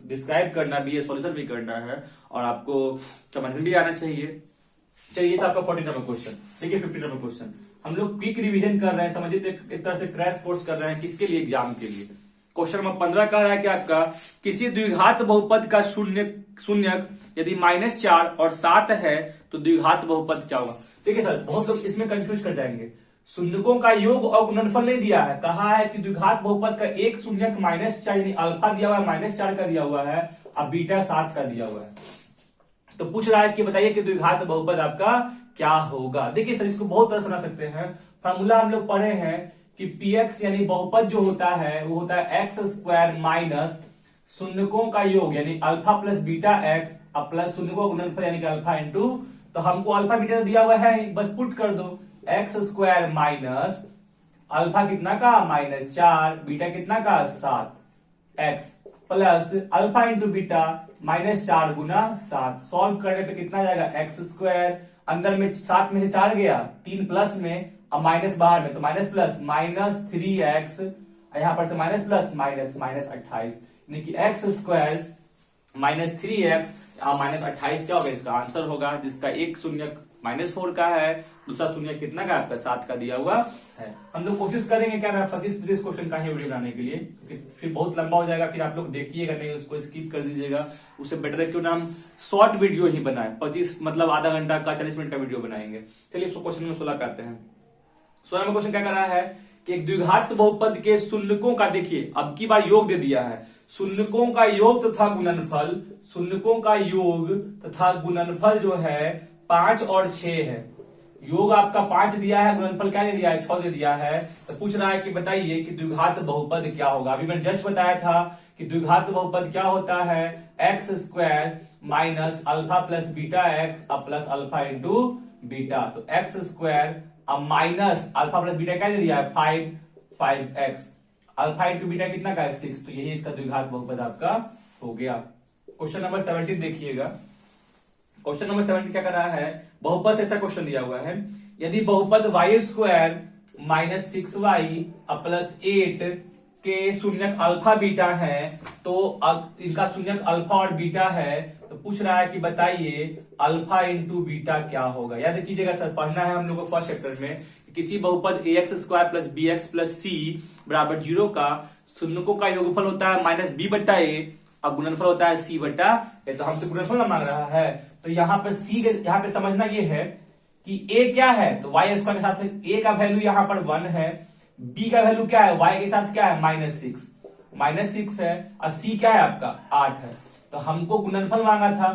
डिस्क्राइब करना भी है, सॉल्यूशन भी करना है, और आपको समझ में भी आना चाहिए। चलिए ये था आपका 14 नंबर क्वेश्चन। देखिए 15 नंबर क्वेश्चन, हम लोग क्विक रिवीजन कर रहे हैं, समझिए एक तरह से क्रैश कोर्स कर रहे हैं। किसके लिए? एग्जाम के लिए। क्वेश्चन नंबर 15 कह रहा है कि आपका किसी द्विघात बहुपद का शून्यक यदि -4 और 7 है तो द्विघात बहुपद क्या होगा? देखिए सर बहुत लोग इसमें कंफ्यूज कर जाएंगे। शून्यकों का योग और गुणनफल नहीं दिया है, कहा है कि द्विघात बहुपद का एक शून्यक -4 यानी अल्फा दिया हुआ है, -4 का दिया हुआ है, और बीटा 7 का दिया हुआ है। तो पूछ रहा है कि बताइए कि द्विघात बहुपद आपका क्या होगा? देखिए सर इसको बहुत तरह से बना सकते हैं। फॉर्मूला हम लोग पढ़े हैं कि px यानी बहुपद जो होता है वो होता है x² माइनस शून्यकों का योग यानी अल्फा प्लस बीटा x और प्लस शून्यकों का गुणनफल यानी कि अल्फा इंटू, तो हमको अल्फा बीटा दिया हुआ है, बस पुट कर दो, x² माइनस अल्फा कितना का? -4, बीटा कितना का? 7x plus alpha into beta -4 गुना 7। सॉल्व करने पे कितना जाएगा? x², अंदर में 7 में से 4 गया, 3 प्लस में और माइनस बाहर में, तो माइनस प्लस -3x, यहां पर से माइनस प्लस -28, यानी कि x² -3x -28 क्या होगा? इसका आंसर होगा, जिसका एक शून्यक -4 का है, दूसरा शून्य कितना का? आपका 7 का दिया हुआ है। हम लोग कोशिश करेंगे क्या 25-30 क्वेश्चन का ही वीडियो बनाने के लिए, फिर बहुत लंबा हो जाएगा, फिर आप लोग देखिएगा नहीं, उसको स्किप कर दीजिएगा। उससे बेटर है क्यों ना हम शॉर्ट वीडियो ही बनाए, 25 मतलब आधा घंटा का 40 मिनट का वीडियो बनाएंगे। चलिए क्वेश्चन नंबर 16 पे आते हैं। 16 नंबर क्वेश्चन क्या कर रहा है कि एक द्विघात बहुपद के शून्यकों का, देखिए अब की बार योग दे दिया है, शून्यकों का योग तथा गुणनफल, शून्यकों का योग तथा गुणनफल जो है 5 और 6 है। योग आपका 5 दिया है, गुणनफल क्या दे दिया है? 6 दे दिया है। तो पूछ रहा है कि बताइए कि द्विघात बहुपद क्या होगा? अभी मैंने जस्ट बताया था कि द्विघात बहुपद क्या होता है? x² minus alpha plus beta x plus alpha into beta. तो x² अब माइनस अल्फा प्लस बीटा क्या दे दिया है? 5x, अल्फा इंटू बीटा कितना का है? 6। तो यही इसका द्विघात बहुपद आपका हो गया। क्वेश्चन नंबर 17 देखिएगा। क्वेश्चन नंबर 17 क्या कर रहा है? बहुपद से अच्छा क्वेश्चन दिया हुआ है। यदि बहुपद y² माइनस 6y प्लस 8 के शून्यक अल्फा बीटा है, तो अब इनका शून्यक अल्फा और बीटा है, तो पूछ रहा है कि बताइए अल्फा इंटू बीटा क्या होगा? याद कीजिएगा सर, पढ़ना है हम लोग को फर्स्ट चैप्टर में कि किसी बहुपद ax² plus bx plus c बराबर 0 का शून्यकों का योगफल होता है -b/a और गुणनफल होता है c/a। तो हमसे गुणनफल मांग रहा है, तो यहाँ पर c यहाँ पे समझना ये है कि a क्या है? तो y² के साथ a का वैल्यू यहाँ पर 1 है, b का वैल्यू क्या है? y के साथ क्या है? -6 है, और c क्या है आपका? 8 है। तो हमको गुणनफल मांगा था,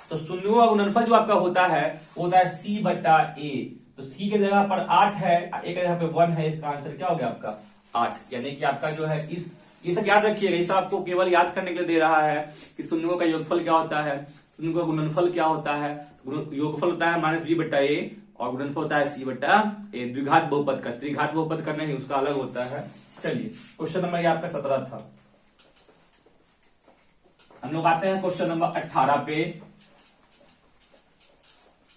तो शून्यों का गुणनफल जो आपका होता है वो होता है c/a। तो c के जगह पर 8 है, a के जगह पे 1 है, इसका आंसर क्या हो गया आपका? 8। यानी कि आपका जो है ये सब याद रखिएगा, ये सब आपको केवल याद करने के लिए दे रहा है कि शून्यों का योगफल क्या होता है, शून्यों का गुणनफल क्या होता है। योगफल होता है -b/a और गुणनफल होता है सी बटा ए। द्विघात बहुपद का, त्रिघात बहुपद का नहीं, उसका अलग होता है। चलिए क्वेश्चन नंबर ये आपका 17 था। हम लोग आते हैं क्वेश्चन नंबर 18 पे।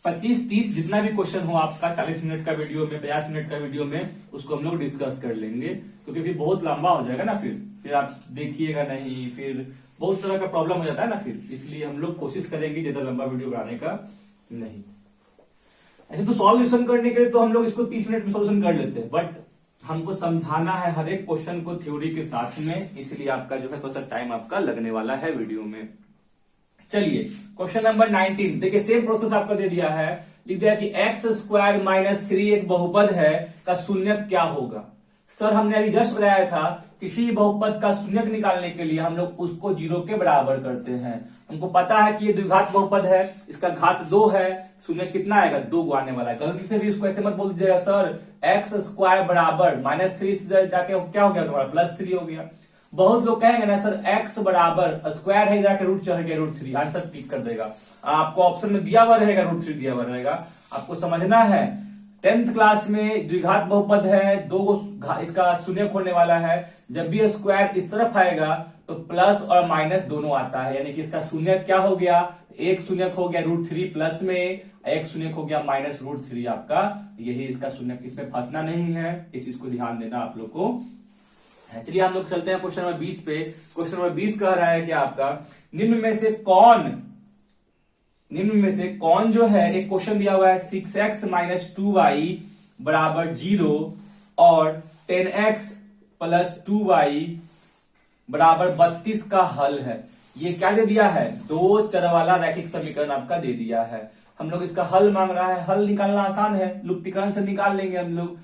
25-30 जितना भी क्वेश्चन हो आपका 40 मिनट का वीडियो में, 50 मिनट का वीडियो में, उसको हम लोग डिस्कस कर लेंगे, क्योंकि फिर बहुत लंबा हो जाएगा ना, फिर आप देखिएगा नहीं, फिर बहुत तरह का प्रॉब्लम हो जाता है ना फिर, इसलिए हम लोग कोशिश करेंगे ज्यादा लंबा वीडियो बनाने का नहीं। ऐसे तो सॉल्यूशन करने के लिए तो हम लोग इसको 30 मिनट में सॉल्यूशन कर लेते हैं, बट हमको समझाना है हर एक क्वेश्चन को थ्योरी के साथ में, इसलिए आपका जो है थोड़ा सा टाइम आपका लगने वाला है वीडियो में। चलिए क्वेश्चन नंबर 19 देखिए, सेम प्रोसेस आपका दे दिया है, लिख दिया कि x² - 3 एक बहुपद है का शून्यक क्या होगा। सर हमने अभी जस्ट बताया था, किसी बहुपद का शून्यक निकालने के लिए हम लोग उसको 0 के बराबर करते हैं। हमको पता है कि ये द्विघात बहुपद है, इसका घात 2 है, शून्य कितना आएगा, 2 को आने वाला है। गलती से भी इसको ऐसे मत बोल दीजिएगा सर x² बराबर -3 से जाके क्या हो गया तुम्हारा +3 हो गया। बहुत लोग कहेंगे ना सर x बराबर स्क्वायर है, जाके रूट चढ़ गया √3, आंसर टिक कर देगा। आपको ऑप्शन में दिया हुआ रहेगा, √3 दिया हुआ रहेगा। आपको समझना है 10th क्लास में द्विघात बहुपद है, 2 इसका शून्यक होने वाला है। जब भी स्क्वायर इस तरफ आएगा तो प्लस और माइनस दोनों आता है, यानी कि इसका शून्यक क्या हो गया, एक शून्यक हो गया √3 प्लस में, एक शून्यक हो गया -√3 आपका, यही इसका शून्यक। इसमें फंसना नहीं है, इस चीज को ध्यान देना आप लोग को। चलिए हम लोग चलते हैं क्वेश्चन नंबर 20 पे। क्वेश्चन नंबर 20 कह रहा है कि आपका निम्न में से कौन जो है, एक क्वेश्चन दिया हुआ है 6x - 2y बराबर 0 और 10x + 2y बराबर 32 का हल है। ये क्या दे दिया है, 2 चर वाला रैखिक समीकरण आपका दे दिया है। हम लोग इसका हल मांग रहा है। हल निकालना आसान है, लुप्तीकरण से निकाल लेंगे हम लोग।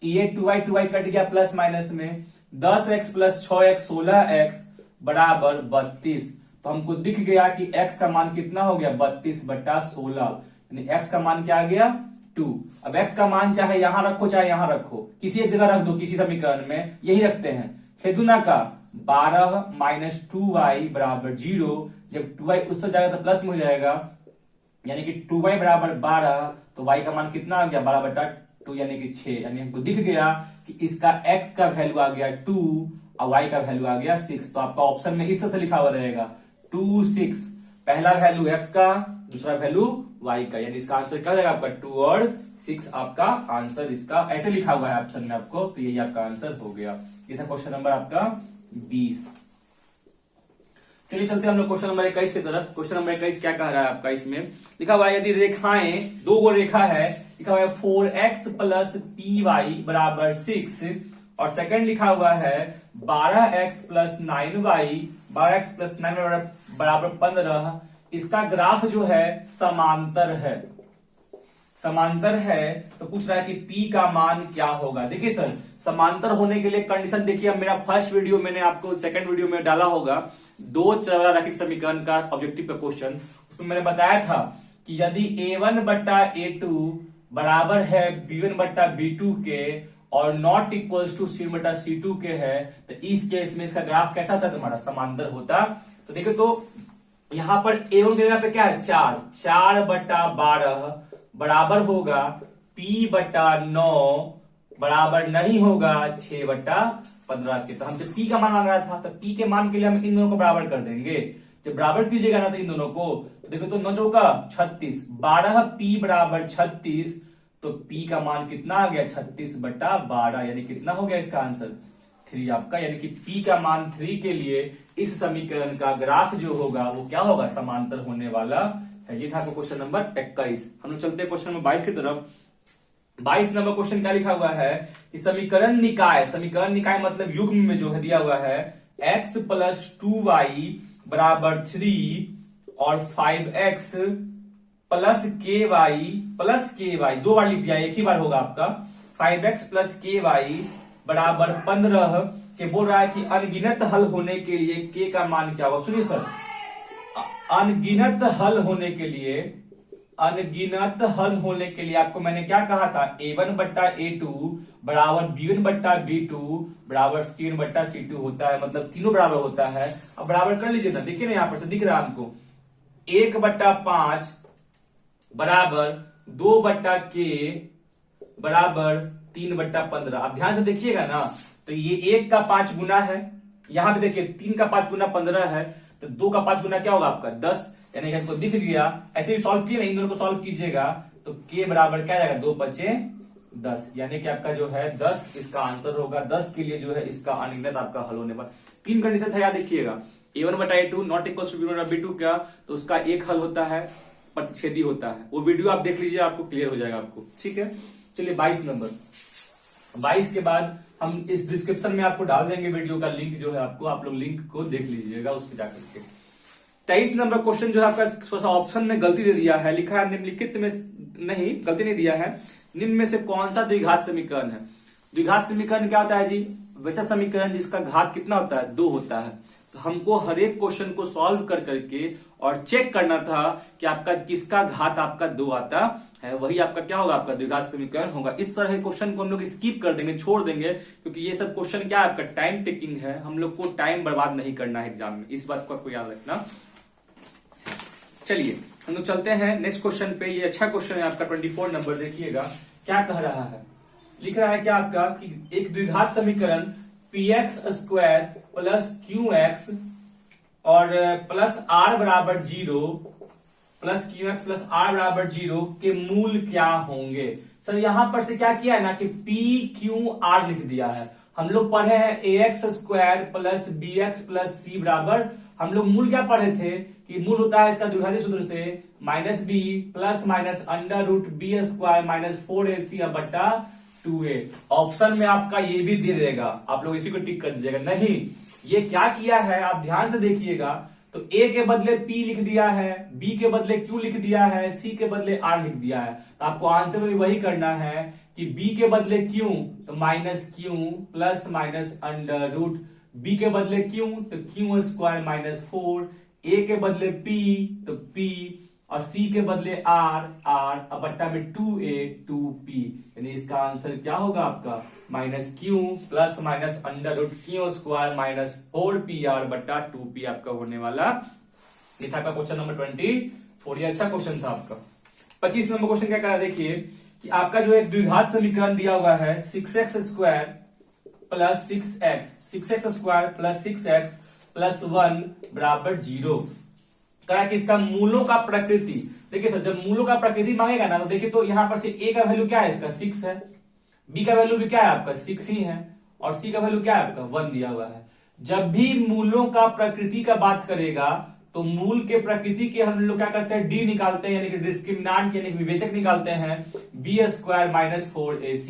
ये 2y कट गया प्लस माइनस में, 10x + 6x 16x बराबर 32। तो हमको दिख गया कि x का मान कितना हो गया, 32/16, यानी x का मान क्या आ गया 2। अब x का मान चाहे यहां रखो चाहे यहां रखो, किसी एक जगह रख दो, किसी समीकरण में यही रखते हैं। खेदुना का 12 - 2y बराबर 0, जब 2y उस तरफ जाएगा तो प्लस में हो जाएगा, यानी कि 2y बराबर 12, तो y का मान कितना आ गया 12/2, यानी कि 6। यानी हमको दिख गया कि इसका x का वैल्यू आ गया 2 और y का वैल्यू आ गया 6। तो आपका ऑप्शन में इस तरह से लिखा हुआ रहेगा 2 6, पहला वैल्यू x का, दूसरा वैल्यू y का, यानी इसका आंसर क्या हो जाएगा आपका 2 और 6 आपका आंसर इसका ऐसे लिखा हुआ है ऑप्शन में आपको, तो यही आपका आंसर हो गया। ये था क्वेश्चन नंबर आपका 20। चलिए चलते हैं हम लोग क्वेश्चन नंबर 21 की तरफ। क्वेश्चन नंबर 21 क्या कह रहा है आपका, इसमें लिखा हुआ है यदि रेखाएं, 2 गो रेखा है, लिखा हुआ है 4x + py बराबर 6, और सेकंड लिखा हुआ है 12x + 9y, 12x + 9y बराबर 15। इसका ग्राफ जो है समांतर है, समांतर है, तो पूछ रहा है कि P का मान क्या होगा। देखिए सर, समांतर होने के लिए कंडीशन देखिए, अब मेरा फर्स्ट वीडियो मैंने आपको सेकंड वीडियो में डाला होगा, 2 चर वाला रैखिक समीकरण का ऑब्जेक्टिव का क्वेश्चन। उसमें मैंने बताया था कि यदि A1/A2 बराबर है B1/B2 के और नॉट इक्वल्स टू C1/C2 के है, तो इस केस में इसका ग्राफ कैसा था तुम्हारा, समांतर होता। तो देखो, तो यहां पर A1 के जगह पे क्या है 4, 4/12 बराबर होगा P/9 बराबर नहीं होगा 6/15 के। तो हमसे P का मान मांग रहा था, तो P के मान के लिए हम इन दोनों को बराबर कर देंगे। जब बराबर कीजिएगा ना तो इन दोनों को, तो देखो तो 9 चौका 36, 12P बराबर 36, तो P का मान कितना आ गया 36/12, यानी कितना हो गया इसका आंसर 3 आपका, यानी कि P का मान 3 के लिए इस समीकरण का ग्राफ जो होगा वो क्या होगा, समांतर होने वाला है। ये था क्वेश्चन नंबर 21। हम लोग चलते हैं क्वेश्चन नंबर 22 की तरफ। 22 नंबर क्वेश्चन क्या लिखा हुआ है कि समीकरण निकाय मतलब युग्म में जो है दिया हुआ है x + 2y बराबर 3 और 5x + ky 2 बार लिख दिया, एक ही बार होगा आपका, 5x + ky बराबर 15 के बोल रहा है कि अनगिनत हल होने के लिए k का मान क्या होगा। सुनिए सर, अनगिनत हल होने के लिए आपको मैंने क्या कहा था, A1/A2 बराबर B1/B2 बराबर C1/C2 होता है, मतलब तीनों बराबर होता है। अब बराबर कर लीजिए ना, देखिए ना यहां पर से दिख रहा है हमको 1/5 बराबर 2/k बराबर 3/15। आप ध्यान से देखिएगा ना, तो ये 1 का 5 गुना है, यहां पे देखिए 3 का 5 गुना 15 है, तो 2 का 5 गुना क्या होगा आपका 10, यानी कि आपको दिख गया। ऐसे भी सॉल्व किए ना, इन दोनों को सॉल्व कीजिएगा तो k बराबर क्या जाएगा 2×5 = 10, यानी कि आपका जो है 10 इसका आंसर होगा। 10 के लिए जो है इसका अनिर्णित आपका हल होने पर 3 कंडीशन था, याद देखिएगा। a1/a2 not equal to b1/b2 क्या, तो उसका एक हल होता है, प्रतिच्छेदी होता है। वो वीडियो आप देख लीजिए, आपको क्लियर हो जाएगा आपको, ठीक है। चलिए 22 नंबर, 22 के बाद हम इस डिस्क्रिप्शन में आपको डाल देंगे वीडियो का लिंक, जो है आपको, आप लोग लिंक को देख लीजिएगा उस पर जाकर के। 23 नंबर क्वेश्चन जो है आपका थोड़ा सा ऑप्शन में गलती दे दिया है, लिखा है निम्नलिखित में, नहीं गलती नहीं दिया है, निम्न में से कौन सा द्विघात समीकरण है। द्विघात समीकरण क्या होता है जी, वैसा समीकरण जिसका घात कितना होता है 2 होता है। तो हमको हर एक क्वेश्चन को सॉल्व कर करके और चेक करना था कि आपका किसका घात आपका 2 आता है, वही आपका क्या होगा, आपका द्विघात समीकरण होगा। इस तरह के क्वेश्चन को हम लोग स्किप कर देंगे, छोड़ देंगे, क्योंकि ये सब क्वेश्चन क्या है आपका टाइम टेकिंग है, हम लोग को टाइम बर्बाद नहीं करना है एग्जाम में, इस बात को आपको याद रखना। चलिए हम लोग चलते हैं नेक्स्ट क्वेश्चन पे। ये अच्छा क्वेश्चन है आपका 24 नंबर, देखिएगा क्या कह रहा है। लिख रहा है क्या आपका कि एक द्विघात समीकरण px² प्लस qx और प्लस r बराबर 0 प्लस qx प्लस r बराबर 0 के मूल क्या होंगे। सर यहां पर से क्या किया है ना कि p q r लिख दिया है। हम लोग पढ़े हैं ax² plus bx plus c बराबर, हम लोग मूल क्या पढ़े थे कि मूल होता है इसका द्विघाती सूत्र से -b plus minus √b² minus 4ac/2a। Option में आपका ये भी दे देगा, आप लोग इसी को टिक कर दीजिएगा। नहीं, ये क्या किया है आप ध्यान से देखिएगा, तो a के बदले p लिख दिया है, b के बदले q लिख दिया है, c के बदले r लिख दिया है। तो आपको आंसर में वही करना है कि b के बदले q तो -q प्लस माइनस √b के बदले q तो q² माइनस 4, a के बदले p तो p और c के बदले r अब बट्टा में 2a 2p, यानी इसका आंसर क्या होगा आपका -q plus minus √q² minus 4pr बट्टा 2p आपका होने वाला। ये था आपका क्वेश्चन नंबर 24। ये अच्छा क्वेश्चन था आपका। 25 नंबर क्वेश्चन क्या करा, देखिए कि आपका जो एक द्विघात समीकरण दिया हुआ है 6x² plus 6x plus 6x plus 1 बराबर 0। कहा कि इसका मूलों का प्रकृति, देखिए सर जब मूलों का प्रकृति मांगेगा ना, तो देखिए तो यहां पर से a का वैल्यू क्या है, इसका 6 है, b का वैल्यू भी क्या है आपका 6 ही है, और c का वैल्यू क्या है आपका 1 दिया हुआ है। जब भी मूलों का प्रकृति का बात करेगा तो मूल के प्रकृति के हम लोग क्या करते हैं, d निकालते हैं, यानी कि डिस्क्रिमिनांट यानी कि विवेचक निकालते हैं b² माइनस 4ac।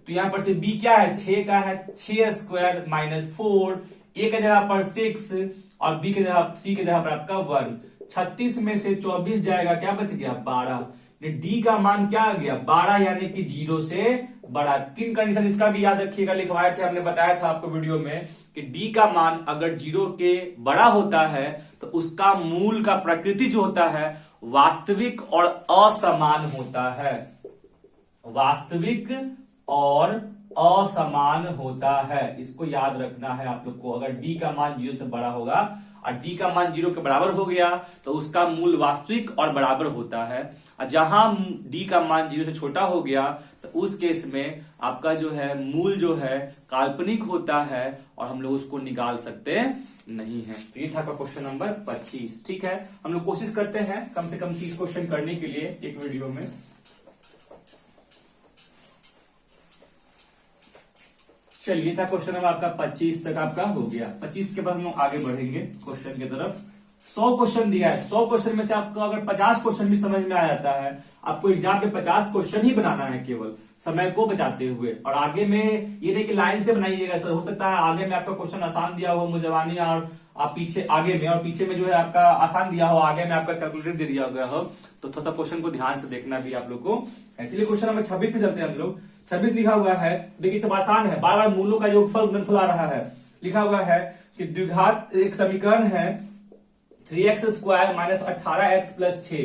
तो यहां पर से b क्या है 6 का है, 6² माइनस 4, a के जगह पर 6 और b के जगह c के जगह पर आपका 1। 36 में से 24 जाएगा, क्या बच गया 12। डी का मान क्या आ गया 12, यानी कि 0 से बड़ा। 3 कंडीशन इसका भी याद रखिएगा, लिखवाए थे, हमने बताया था आपको वीडियो में कि डी का मान अगर 0 के बड़ा होता है तो उसका मूल का प्रकृति जो होता है वास्तविक और असमान होता है, वास्तविक और असमान होता है। इसको याद रखना है आप लोग को। अगर डी का मान 0 से बड़ा होगा और डी का मान 0 के बराबर हो गया तो उसका मूल वास्तविक और बराबर होता है, और जहां डी का मान 0 से छोटा हो गया तो उस केस में आपका जो है मूल जो है काल्पनिक होता है और हम लोग उसको निकाल सकते नहीं है। तो ये था आपका क्वेश्चन नंबर 25। ठीक है, हम लोग कोशिश करते हैं कम से कम 30 क्वेश्चन करने के लिए एक वीडियो में। चलिए था क्वेश्चन नंबर आपका 25 तक आपका हो गया। 25 के बाद हम लोग आगे बढ़ेंगे क्वेश्चन की तरफ। 100 क्वेश्चन दिया है, 100 क्वेश्चन में से आपको अगर 50 क्वेश्चन भी समझ में आ जाता है, आपको एग्जाम में 50 क्वेश्चन ही बनाना है केवल समय को बचाते हुए। और आगे में ये नहीं कि लाइन से बनाइएगा सर, हो सकता है आगे में आपका क्वेश्चन आसान दिया हो मुजवानी और आप पीछे आगे में और पीछे में जो है आपका आसान दिया हो, आगे में आपका कैलकुलेटर दे दिया गया हो, तो थोड़ा सा क्वेश्चन को ध्यान से देखना भी आप लोग को। चलिए क्वेश्चन नंबर 26 पे चलते हैं हम लोग। 26 लिखा हुआ है, देखिए सब आसान है, बार बार मूलों का योगफल गुणनफल आ रहा है। लिखा हुआ है कि द्विघात एक समीकरण है 3x² माइनस 18x प्लस 6।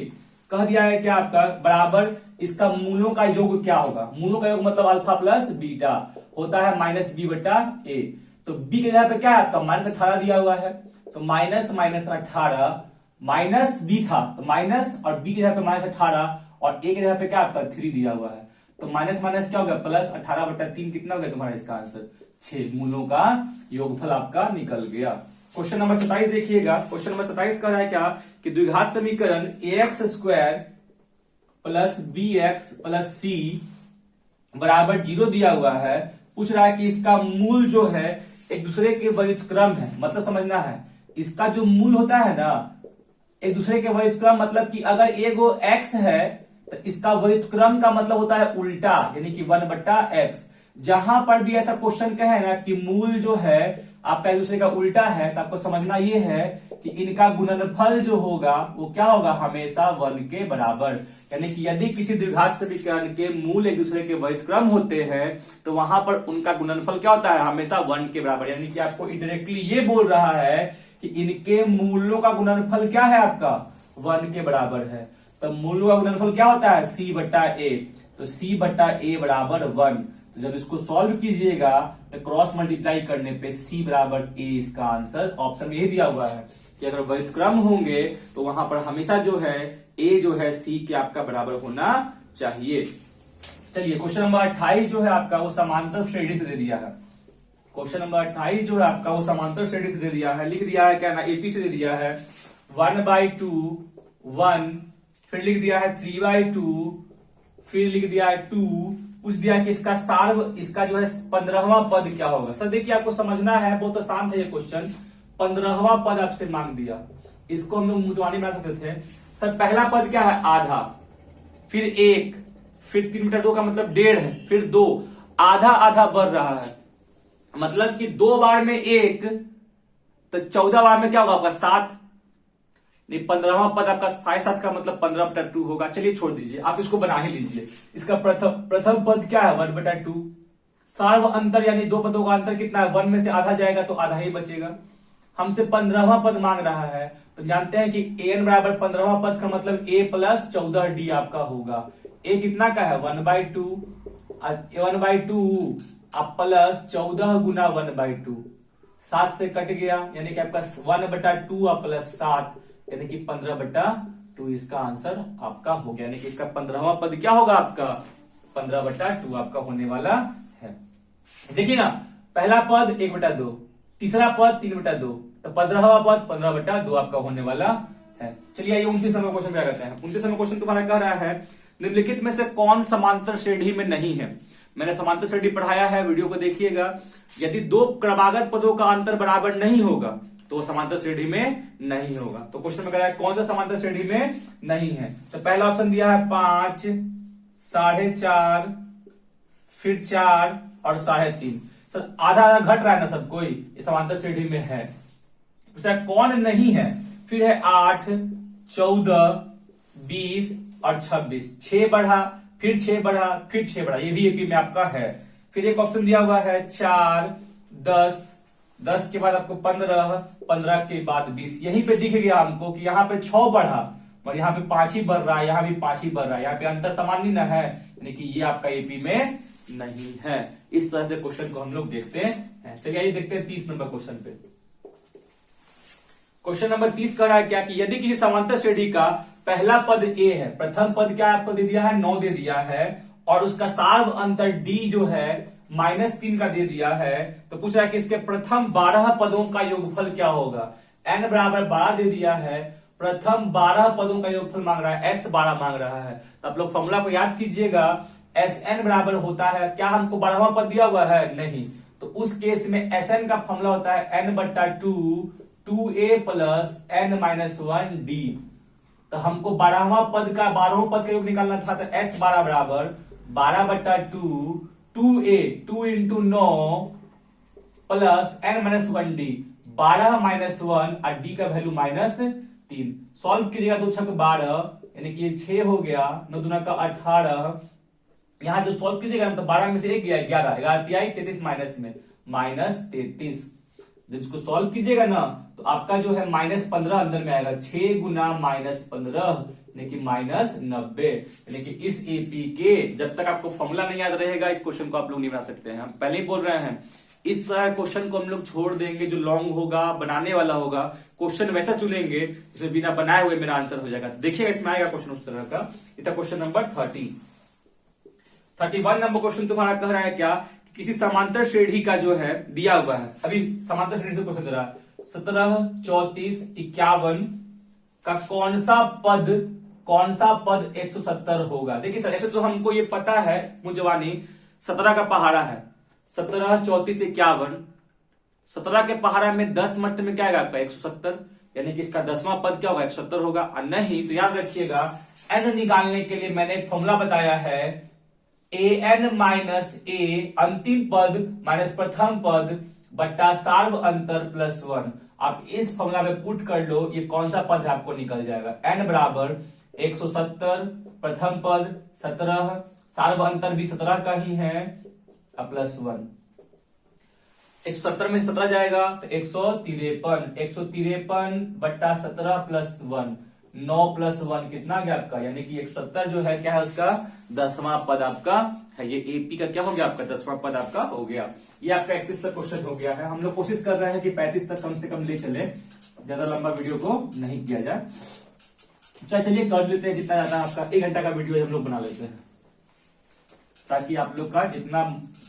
कह दिया है क्या आपका बराबर इसका मूलों का योग क्या होगा। मूलों का योग मतलब अल्फा प्लस बीटा होता है -b/a। तो b के जगह पे क्या है आपका -18 दिया हुआ है, तो -18 माइनस बी था तो माइनस, और बी की जगह पे -18 और ए की जगह पे क्या आपका 3 दिया हुआ है, तो माइनस माइनस क्या हो गया प्लस, 18/3 कितना हो गया तुम्हारा इसका आंसर 6 मूलों का योगफल आपका निकल गया। क्वेश्चन नंबर 27 देखिएगा। क्वेश्चन नंबर 27 कह रहा है क्या कि द्विघात समीकरण ax² plus bx plus c बराबर 0 दिया हुआ है। पूछ रहा है कि इसका मूल जो है एक दूसरे के व्युत्क्रम है, मतलब समझना है इसका जो मूल होता है ना एक दूसरे के व्युत्क्रम, मतलब कि अगर एगो x है तो इसका व्युत्क्रम का मतलब होता है उल्टा, यानी कि 1/x। जहां पर भी ऐसा क्वेश्चन कहे ना कि मूल जो है आपका एक दूसरे का उल्टा है, तो आपको समझना ये है कि इनका गुणनफल जो होगा वो क्या होगा, हमेशा 1 के बराबर। यानी कि यदि किसी द्विघात समीकरण के मूल एक दूसरे के व्युत्क्रम होते हैं तो वहां पर उनका गुणनफल क्या होता है, हमेशा 1 के बराबर। यानी कि आपको इनडायरेक्टली ये बोल रहा है कि इनके मूलों का गुणनफल क्या है आपका 1 के बराबर है। तो मूलों का गुणनफल क्या होता है c/a, तो c/a बराबर 1। तो जब इसको सॉल्व कीजिएगा तो क्रॉस मल्टीप्लाई करने पे c बराबर a इसका आंसर ऑप्शन में यही दिया हुआ है कि अगर व्युत्क्रम होंगे तो वहां पर हमेशा जो है a जो है c के आपका बराबर होना चाहिए। चलिए क्वेश्चन नंबर 28 जो है आपका वो समांतर श्रेणी से दे दिया है। क्वेश्चन नंबर 28 जो है आपका वो समांतर श्रेणी से दे दिया है, लिख दिया है क्या ना एपी से दे दिया है 1/2 1, फिर लिख दिया है 3/2, फिर लिख दिया है 2। पूछ दिया है कि इसका सार्व, इसका जो है 15वां पद क्या होगा। सर देखिए आपको समझना है, बहुत आसान है ये क्वेश्चन। 15वां पद आपसे मांग दिया, इसको हम लोग मुतवानी बना सकते थे। सर पहला पद क्या है आधा, फिर 1, फिर 3/2 का मतलब 1.5 है, फिर 2, आधा आधा बढ़ रहा है, मतलब कि 2 बार में 1 तो 14 बार में क्या होगा आपका 7, नहीं 15वां पद आपका 7.5 का मतलब 15/2 होगा। चलिए छोड़ दीजिए, आप इसको बना ही लीजिए। इसका प्रथम पद क्या है 1/2, सार्व अंतर यानी दो पदों का अंतर कितना है 1 में से आधा जाएगा तो आधा ही बचेगा। हमसे 15वां पद मांग रहा है तो जानते हैं कि an बराबर 15वां पद का मतलब a प्लस 14d आपका होगा। a कितना का है 1/2, 1/2 अब प्लस 14 गुना 1/2, 7 से कट गया यानी कि आपका 1/2 और प्लस 7 यानी कि 15/2 इसका आंसर आपका हो गया। यानी कि इसका 15वां पद क्या होगा आपका 15/2 आपका होने वाला है। देखिए ना पहला पद 1/2, तीसरा पद 3/2, तो 15वां पद 15/2 आपका होने वाला है। चलिए आइए 29 नंबर क्वेश्चन क्या कहते हैं। 29 नंबर क्वेश्चन तुम्हारा कह रहा है निम्नलिखित में से कौन समांतर श्रेणी में नहीं है। मैंने समांतर श्रेणी पढ़ाया है, वीडियो को देखिएगा। यदि दो क्रमागत पदों का अंतर बराबर नहीं होगा तो वो समांतर श्रेणी में नहीं होगा। तो क्वेश्चन में कह रहा है कौन सा समांतर श्रेणी में नहीं है। तो पहला ऑप्शन दिया है 5, 4.5, फिर 4 और 3.5। सर आधा आधा घट रहा है ना सब कोई, ये समांतर श्रेणी में है। कौन नहीं है, फिर है 8, 14, 20 और 26। 6 बढ़ा, फिर 6 बढ़ा, फिर 6 बढ़ा, ये भी एपी में आपका है। फिर एक ऑप्शन दिया हुआ है 4, 10, 10 के बाद आपको 15, 15 के बाद 20। यहीं पे दिख गया हमको कि यहाँ पे 6 बढ़ा और यहाँ पे 5 ही बढ़ रहा है, यहाँ भी 5 ही बढ़ रहा है, यहाँ पे अंतर समान ही ना है, यानी कि ये आपका एपी में नहीं है। इस तरह से क्वेश्चन को हम लोग देखते हैं। चलिए आइए देखते हैं 30 नंबर क्वेश्चन पे। क्वेश्चन नंबर 30 कह रहा है क्या कि यदि किसी समांतर श्रेणी का पहला पद a है, प्रथम पद क्या आपको दे दिया है 9 दे दिया है, और उसका सार्व अंतर d जो है -3 का दे दिया है, तो पूछ रहा है कि इसके प्रथम 12 पदों का योगफल क्या होगा। n बराबर 12 दे दिया है, प्रथम 12 पदों का योगफल मांग रहा है, s 12 मांग रहा है। तो आप लोग फॉर्मूला को याद कीजिएगा, Sn बराबर होता है, क्या हमको 12वां पद दिया हुआ है नहीं, तो उस केस में Sn का फॉर्मूला होता है n/2 2a प्लस n-1d। तो हमको 12वां पद का 12वां पद का योग निकालना था, तो s 12 बराबर 12/2 2a 2 इंटू 9 प्लस n-1d, 12 -1 और d का वैल्यू -3। सॉल्व कीजिएगा 2 6 12 यानी कि 6 हो गया, 9 दूना का 18। यहां जो सॉल्व कीजिएगा तो 12 में से 1 गया 11, 11 33 माइनस में -33। जब इसको सॉल्व कीजिएगा ना तो आपका जो है -15 अंदर में आएगा, 6 गुना -15 यानी कि -90। यानी कि इस एपी के जब तक आपको फॉर्मूला नहीं याद रहेगा इस क्वेश्चन को आप लोग नहीं बना सकते हैं। हम पहले ही बोल रहे हैं इस तरह क्वेश्चन को हम लोग छोड़ देंगे, जो लॉन्ग होगा, बनाने वाला होगा, क्वेश्चन वैसा चुनेंगे जिसमें बिना बनाए हुए मेरा आंसर हो जाएगा। तो देखिएगा इसमें आएगा क्वेश्चन उस तरह का। इतना क्वेश्चन नंबर 31 नंबर क्वेश्चन तुम्हारा कह रहा है क्या, किसी समांतर श्रेणी का जो है दिया हुआ है, अभी समांतर श्रेणी से क्वेश्चन दे रहा है, 17, 34, 51 का कौन सा पद 170 होगा। देखिए सर, ऐसे तो हमको ये पता है मुंजवानी, 17 का पहाड़ा है, 17, 34, 51, 17 के पहाड़ा में 10 मर्तबे में क्या आएगा आपका 170, यानी कि इसका 10वां पद क्या होगा 170 होगा। और नहीं तो याद रखिएगा, एन निकालने के लिए मैंने एक फॉर्मूला बताया है, an माइनस ए अंतिम पद माइनस प्रथम पद बट्टा सार्व अंतर प्लस 1। आप इस फॉर्मूला में पुट कर लो, ये कौन सा पद है आपको निकल जाएगा। n बराबर 170, प्रथम पद 17, सार्व अंतर भी 17 का ही है, प्लस 1। 170 में 17 जाएगा तो 153 बट्टा 17 प्लस 1, 9 प्लस 1 कितना गया आपका, यानी कि 170 जो है क्या है उसका 10वां पद आपका है। ये एपी का क्या हो गया आपका 10वां पद आपका हो गया। ये आपका 31 तक क्वेश्चन हो गया है। हम लोग कोशिश कर रहे हैं कि 35 तक कम से कम ले चले, ज्यादा लंबा वीडियो को नहीं किया जाए। चलिए कर लेते हैं, जितना ज्यादा आपका 1 घंटा का वीडियो हम लोग बना लेते हैं, ताकि आप लोग का जितना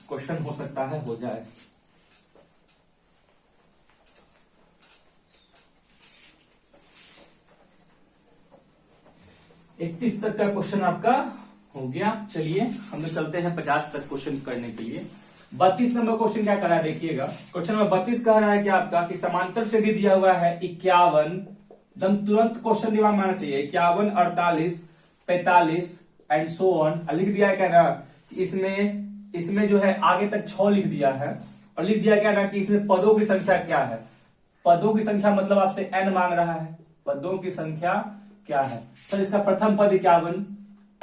क्वेश्चन हो सकता है हो जाए। इकतीस तक का क्वेश्चन आपका हो गया। चलिए हम लोग चलते हैं 50 तक क्वेश्चन करने के लिए। 32 नंबर क्वेश्चन क्या कर रहा है देखिएगा। क्वेश्चन नंबर 32 कह रहा है कि आपका कि समांतर श्रेणी दिया हुआ है 51, एकदम तुरंत क्वेश्चन दिमाग में आना चाहिए, 51, 48, 45 एंड सो ऑन। लिख दिया है क्या ना कि इसमें जो है आगे तक 6 लिख दिया है, और लिख दिया क्या ना कि इसमें पदों की संख्या क्या है। पदों की संख्या मतलब आपसे n मांग रहा है, पदों की संख्या क्या है। सर इसका प्रथम पद 51,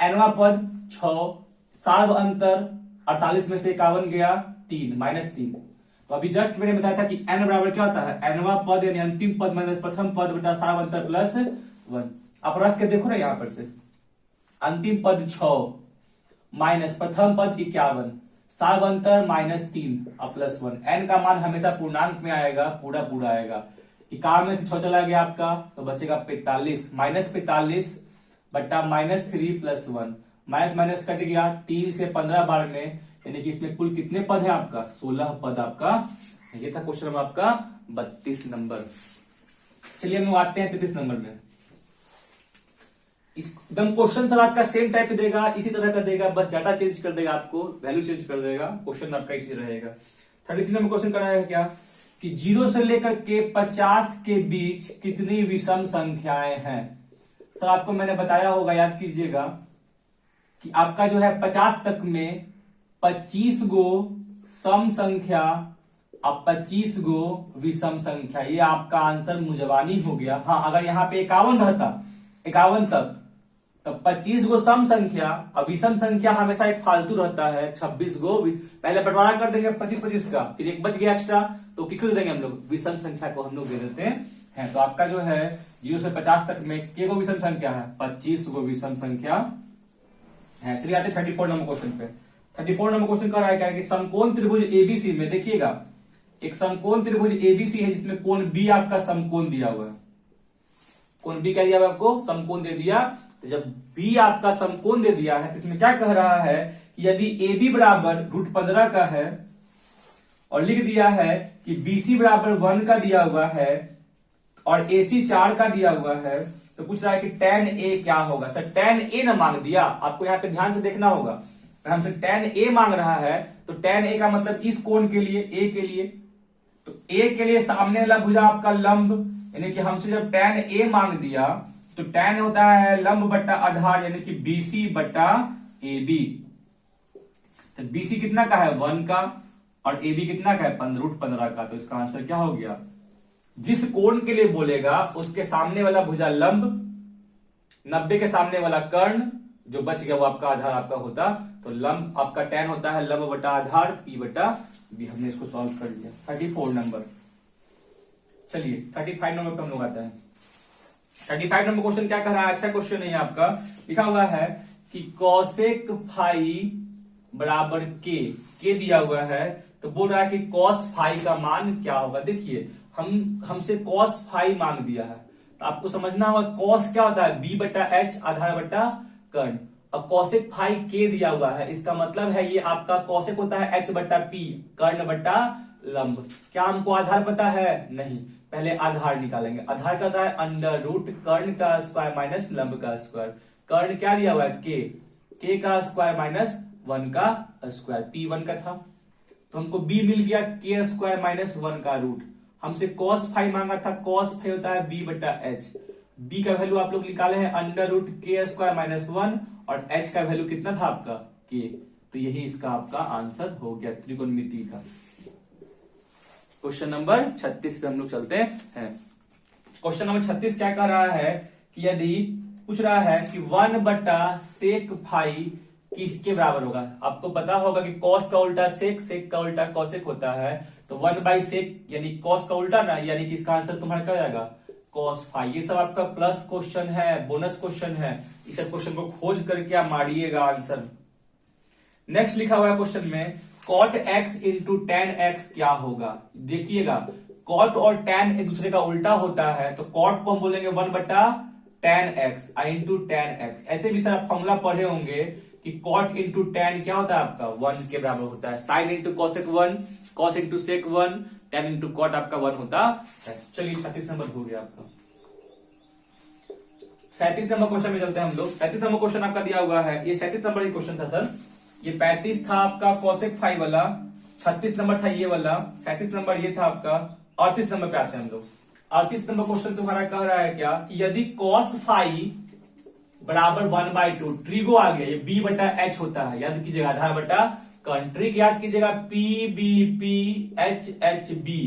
nवां पद 6, सार्व अंतर 48 में से 51 गया 3 -3। तो अभी जस्ट मैंने बताया था कि n बराबर क्या होता है, nवां पद यानी अंतिम पद मतलब प्रथम पद बटा सार्व अंतर प्लस 1। आप रख के देखो ना यहां पर से, अंतिम पद 6 माइनस प्रथम पद 51, सार्व अंतर -3 और प्लस 1। n का मान हमेशा पूर्णांक में आएगा, पूरा आएगा। 51 में से 6 चला गया आपका तो बचेगा 45, -45 बट्टा -3 प्लस 1, माइनस कट गया 3 से 15 बार में, यानी कि इसमें कुल कितने पद है आपका 16 पद आपका। ये था क्वेश्चन नंबर आपका 32 नंबर। चलिए हम आते हैं 33 नंबर में। एकदम क्वेश्चन सर आपका सेम टाइप देगा, इसी तरह का देगा, बस डाटा चेंज कर देगा, आपको वैल्यू चेंज कर देगा, क्वेश्चन आपका इसी रहेगा। 33 नंबर क्वेश्चन कराया है क्या कि 0 से लेकर के 50 के बीच कितनी विषम संख्याएं हैं। सर आपको मैंने बताया होगा, याद कीजिएगा कि आपका जो है 50 तक में 25 गो सम संख्या और 25 गो विषम संख्या, ये आपका आंसर मुजवानी हो गया। हाँ अगर यहाँ पे 51 रहता, 51 तक, तो 25 गो सम संख्या और विषम संख्या हमेशा एक फालतू रहता है 26 गो। पहले बंटवारा कर देंगे 25-25 का, फिर एक बच गया एक्स्ट्रा तो किसको देंगे हम लोग, विषम संख्या को हम लोग दे देते हैं। तो आपका जो है 0 से 50 तक में के गो विषम संख्या है, 25 गो विषम संख्या है। चलिए आते 34 नंबर क्वेश्चन पे। 34 नंबर क्वेश्चन कर रहा है क्या कि समकोण त्रिभुज एबीसी में, देखिएगा एक समकोण त्रिभुज एबीसी है जिसमें कोण बी आपका समकोण दिया हुआ है। कोण बी क्या दिया हुआ आपको, समकोण दे दिया। तो जब बी आपका समकोण दे दिया है तो इसमें क्या कह रहा है कि यदि ए बी बराबर √15 का है और लिख दिया है कि बीसी बराबर 1 का दिया हुआ है और एसी 4 का दिया हुआ है, तो पूछ रहा है कि tan a क्या होगा। सर tan a ना मांग दिया, आपको यहाँ पे ध्यान से देखना होगा। अगर हमसे tan a मांग रहा है तो tan a का मतलब इस कोण के लिए a के लिए, तो a के लिए सामने वाला भुजा आपका लंब, यानी कि हमसे जब tan a मांग दिया तो tan होता है लंब बट्टा आधार, यानी कि BC बट्टा AB। तो BC कितना का है 1 का और AB कितना का है √15 का। तो इसका आंसर क्या हो गया, जिस कोण के लिए बोलेगा उसके सामने वाला भुजा लंब, 90 के सामने वाला कर्ण, जो बच गया वो आपका आधार आपका होता। तो लंब आपका tan होता है लंब बटा आधार P बटा B। हमने इसको सॉल्व कर लिया। 34 नंबर। चलिए 35 नंबर पे हम लोग आता है। 35 नंबर क्वेश्चन क्या कर रहा है, अच्छा क्वेश्चन है आपका। लिखा हुआ है कि कॉसेक फाई बराबर के दिया हुआ है, तो बोल रहा है कि cos फाई का मान क्या होगा। देखिए हमसे cos फाई मांग दिया है, तो आपको समझना होगा cos क्या होता है, b बटा एच आधार बटा कर्ण, और cosec फाई k दिया हुआ है, इसका मतलब है ये आपका cosec होता है h बटा p, कर्ण बटा लंब। क्या हमको आधार पता है, नहीं, पहले आधार निकालेंगे। आधार का होता है अंडर रूट कर्ण का स्क्वायर माइनस लंब का स्क्वायर। कर्ण क्या दिया हुआ है, k का स्क्वायर माइनस 1 का स्क्वायर, p 1 का था, तो हमको b मिल गया k स्क्वायर माइनस 1 का रूट। हमसे cos फाई मांगा था, cos फाई होता है b बटा h, b का वैल्यू आप लोग निकाले हैं under root k square minus 1, और h का वैल्यू कितना था आपका, k, तो यही इसका आपका आंसर हो गया त्रिकोणमिति का। क्वेश्चन नंबर 36 पे हम लोग चलते हैं। क्वेश्चन नंबर 36 क्या कह रहा है कि यदि पूछ रहा है कि 1 बटा सेक फाई किसके बराबर होगा। आपको पता होगा कि cos का उल्टा सेक, सेक का उल्टा cosec होता है, तो 1 बाई सेक यानी cos का उल्टा ना, यानी कि इसका आंसर तुम्हारा क्या जाएगा, cos फाई। ये सब आपका प्लस क्वेश्चन है, बोनस क्वेश्चन है, इस सब क्वेश्चन को खोज करके आप मारिएगा आंसर। नेक्स्ट लिखा हुआ है क्वेश्चन में cot x into ten x क्या होगा। देखिएगा cot और tan एक दूसरे का उल्टा होता है, तो cot को हम बोलेंगे 1 बटा tan x into ten x. ऐसे भी सर आप फॉर्मूला पढ़े होंगे कि cot इंटू tan क्या होता है आपका 1 के बराबर होता है, sin into cosec 1, cos into sec 1, tan into cot आपका 1 होता है। चलिए 36 नंबर हो गया आपका। 37 नंबर क्वेश्चन में चलते हैं हम लोग। 37 नंबर क्वेश्चन आपका दिया हुआ है, ये 37 नंबर ही क्वेश्चन था सर, ये 35 था आपका cosec फाई वाला, 36 नंबर था ये वाला, 37 नंबर ये था आपका, 38 नंबर पे आते हैं हम लोग। 38 नंबर क्वेश्चन तुम्हारा कह रहा है क्या कि यदि cos फाई बराबर 1/2, ट्रिगो आ गया, ये b बटा h होता है, याद कीजिएगा आधार बटा कर्ण, ट्रिक याद कीजिएगा p b p h h b,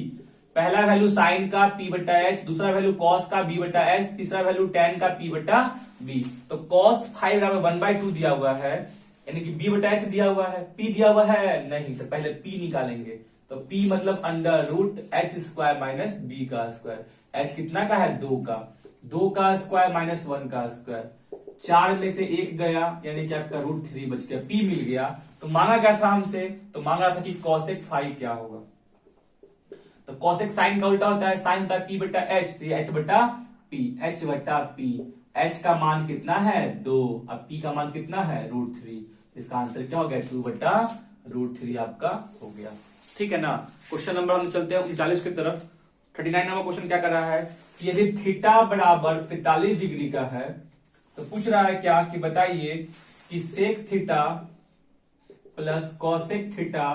पहला वैल्यू साइन का p बटा h, दूसरा वैल्यू cos का b बटा h, तीसरा वैल्यू tan का p बटा b। तो cos फाई बराबर 1/2 दिया हुआ है, यानी कि b बटा h दिया हुआ है, p दिया हुआ है नहीं, तो पहले p निकालेंगे, तो p मतलब under root h square minus b का स्क्वायर। h कितना का है, 2 का, 2 का स्क्वायर माइनस 1 का स्क्वायर, 4 में से 1 गया, यानी कि आपका √3 बच गया, p मिल गया। तो मांगा क्या था हमसे, तो मांगा था कि cosec फाई क्या होगा। तो cosec साइन का उल्टा होता है, साइन होता है p बटा h, तो ये h बटा p, h बटा p, h का मान कितना है 2, अब p का मान कितना है √3, इसका आंसर क्या हो गया 2 बटा √3 आपका हो गया। ठीक है ना। क्वेश्चन नंबर हम चलते हैं 39 की तरफ। 39 नंबर क्वेश्चन क्या कर रहा है कि यदि थीटा बराबर 45 डिग्री का है, तो पूछ रहा है क्या कि बताइए कि sec theta plus cosec theta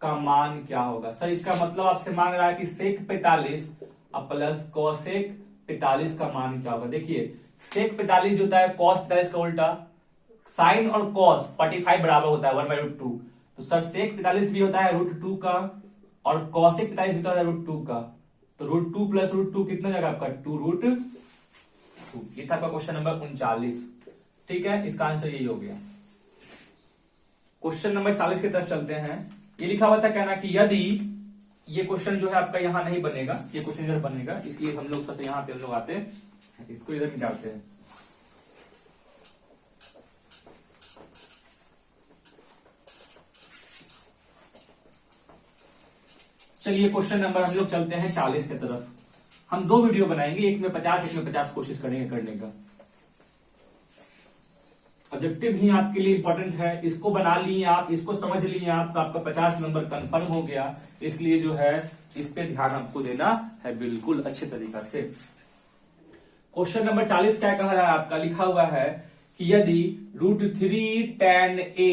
का मान क्या होगा। सर इसका मतलब आपसे मांग रहा है कि सेक 45 और प्लस कॉसेक 45 का मान क्या होगा। देखिए सेक 45 जो होता है कॉस 45 का उल्टा, साइन और कॉस 45 बराबर होता है 1/2, तो सर सेक 45 भी होता है √2 का, और कॉसेक 45 भी होता है √2 का, तो √2 प्लस √2 कितना जाएगा आपका 2√2। ये था आपका क्वेश्चन नंबर 39। ठीक है, इसका आंसर यही हो गया। क्वेश्चन नंबर 40 की तरफ चलते हैं। ये लिखा हुआ था कहना कि यदि ये क्वेश्चन जो है आपका यहां नहीं बनेगा, ये क्वेश्चन इधर बनेगा, इसलिए हम लोग बस यहां पे हम लोग आते हैं, इसको इधर मिटाते हैं। चलिए क्वेश्चन नंबर हम लोग चलते हैं 40 की तरफ। हम 2 वीडियो बनाएंगे, एक में 50, एक में 50 कोशिश करेंगे करने का। ऑब्जेक्टिव ही आपके लिए इंपॉर्टेंट है, इसको बना लिए आप, इसको समझ लिए आप, तो आपका 50 नंबर कंफर्म हो गया। इसलिए जो है इस पे ध्यान आपको देना है बिल्कुल अच्छे तरीका से। क्वेश्चन नंबर 40 क्या कह रहा है आपका, लिखा हुआ है कि यदि √3 tan a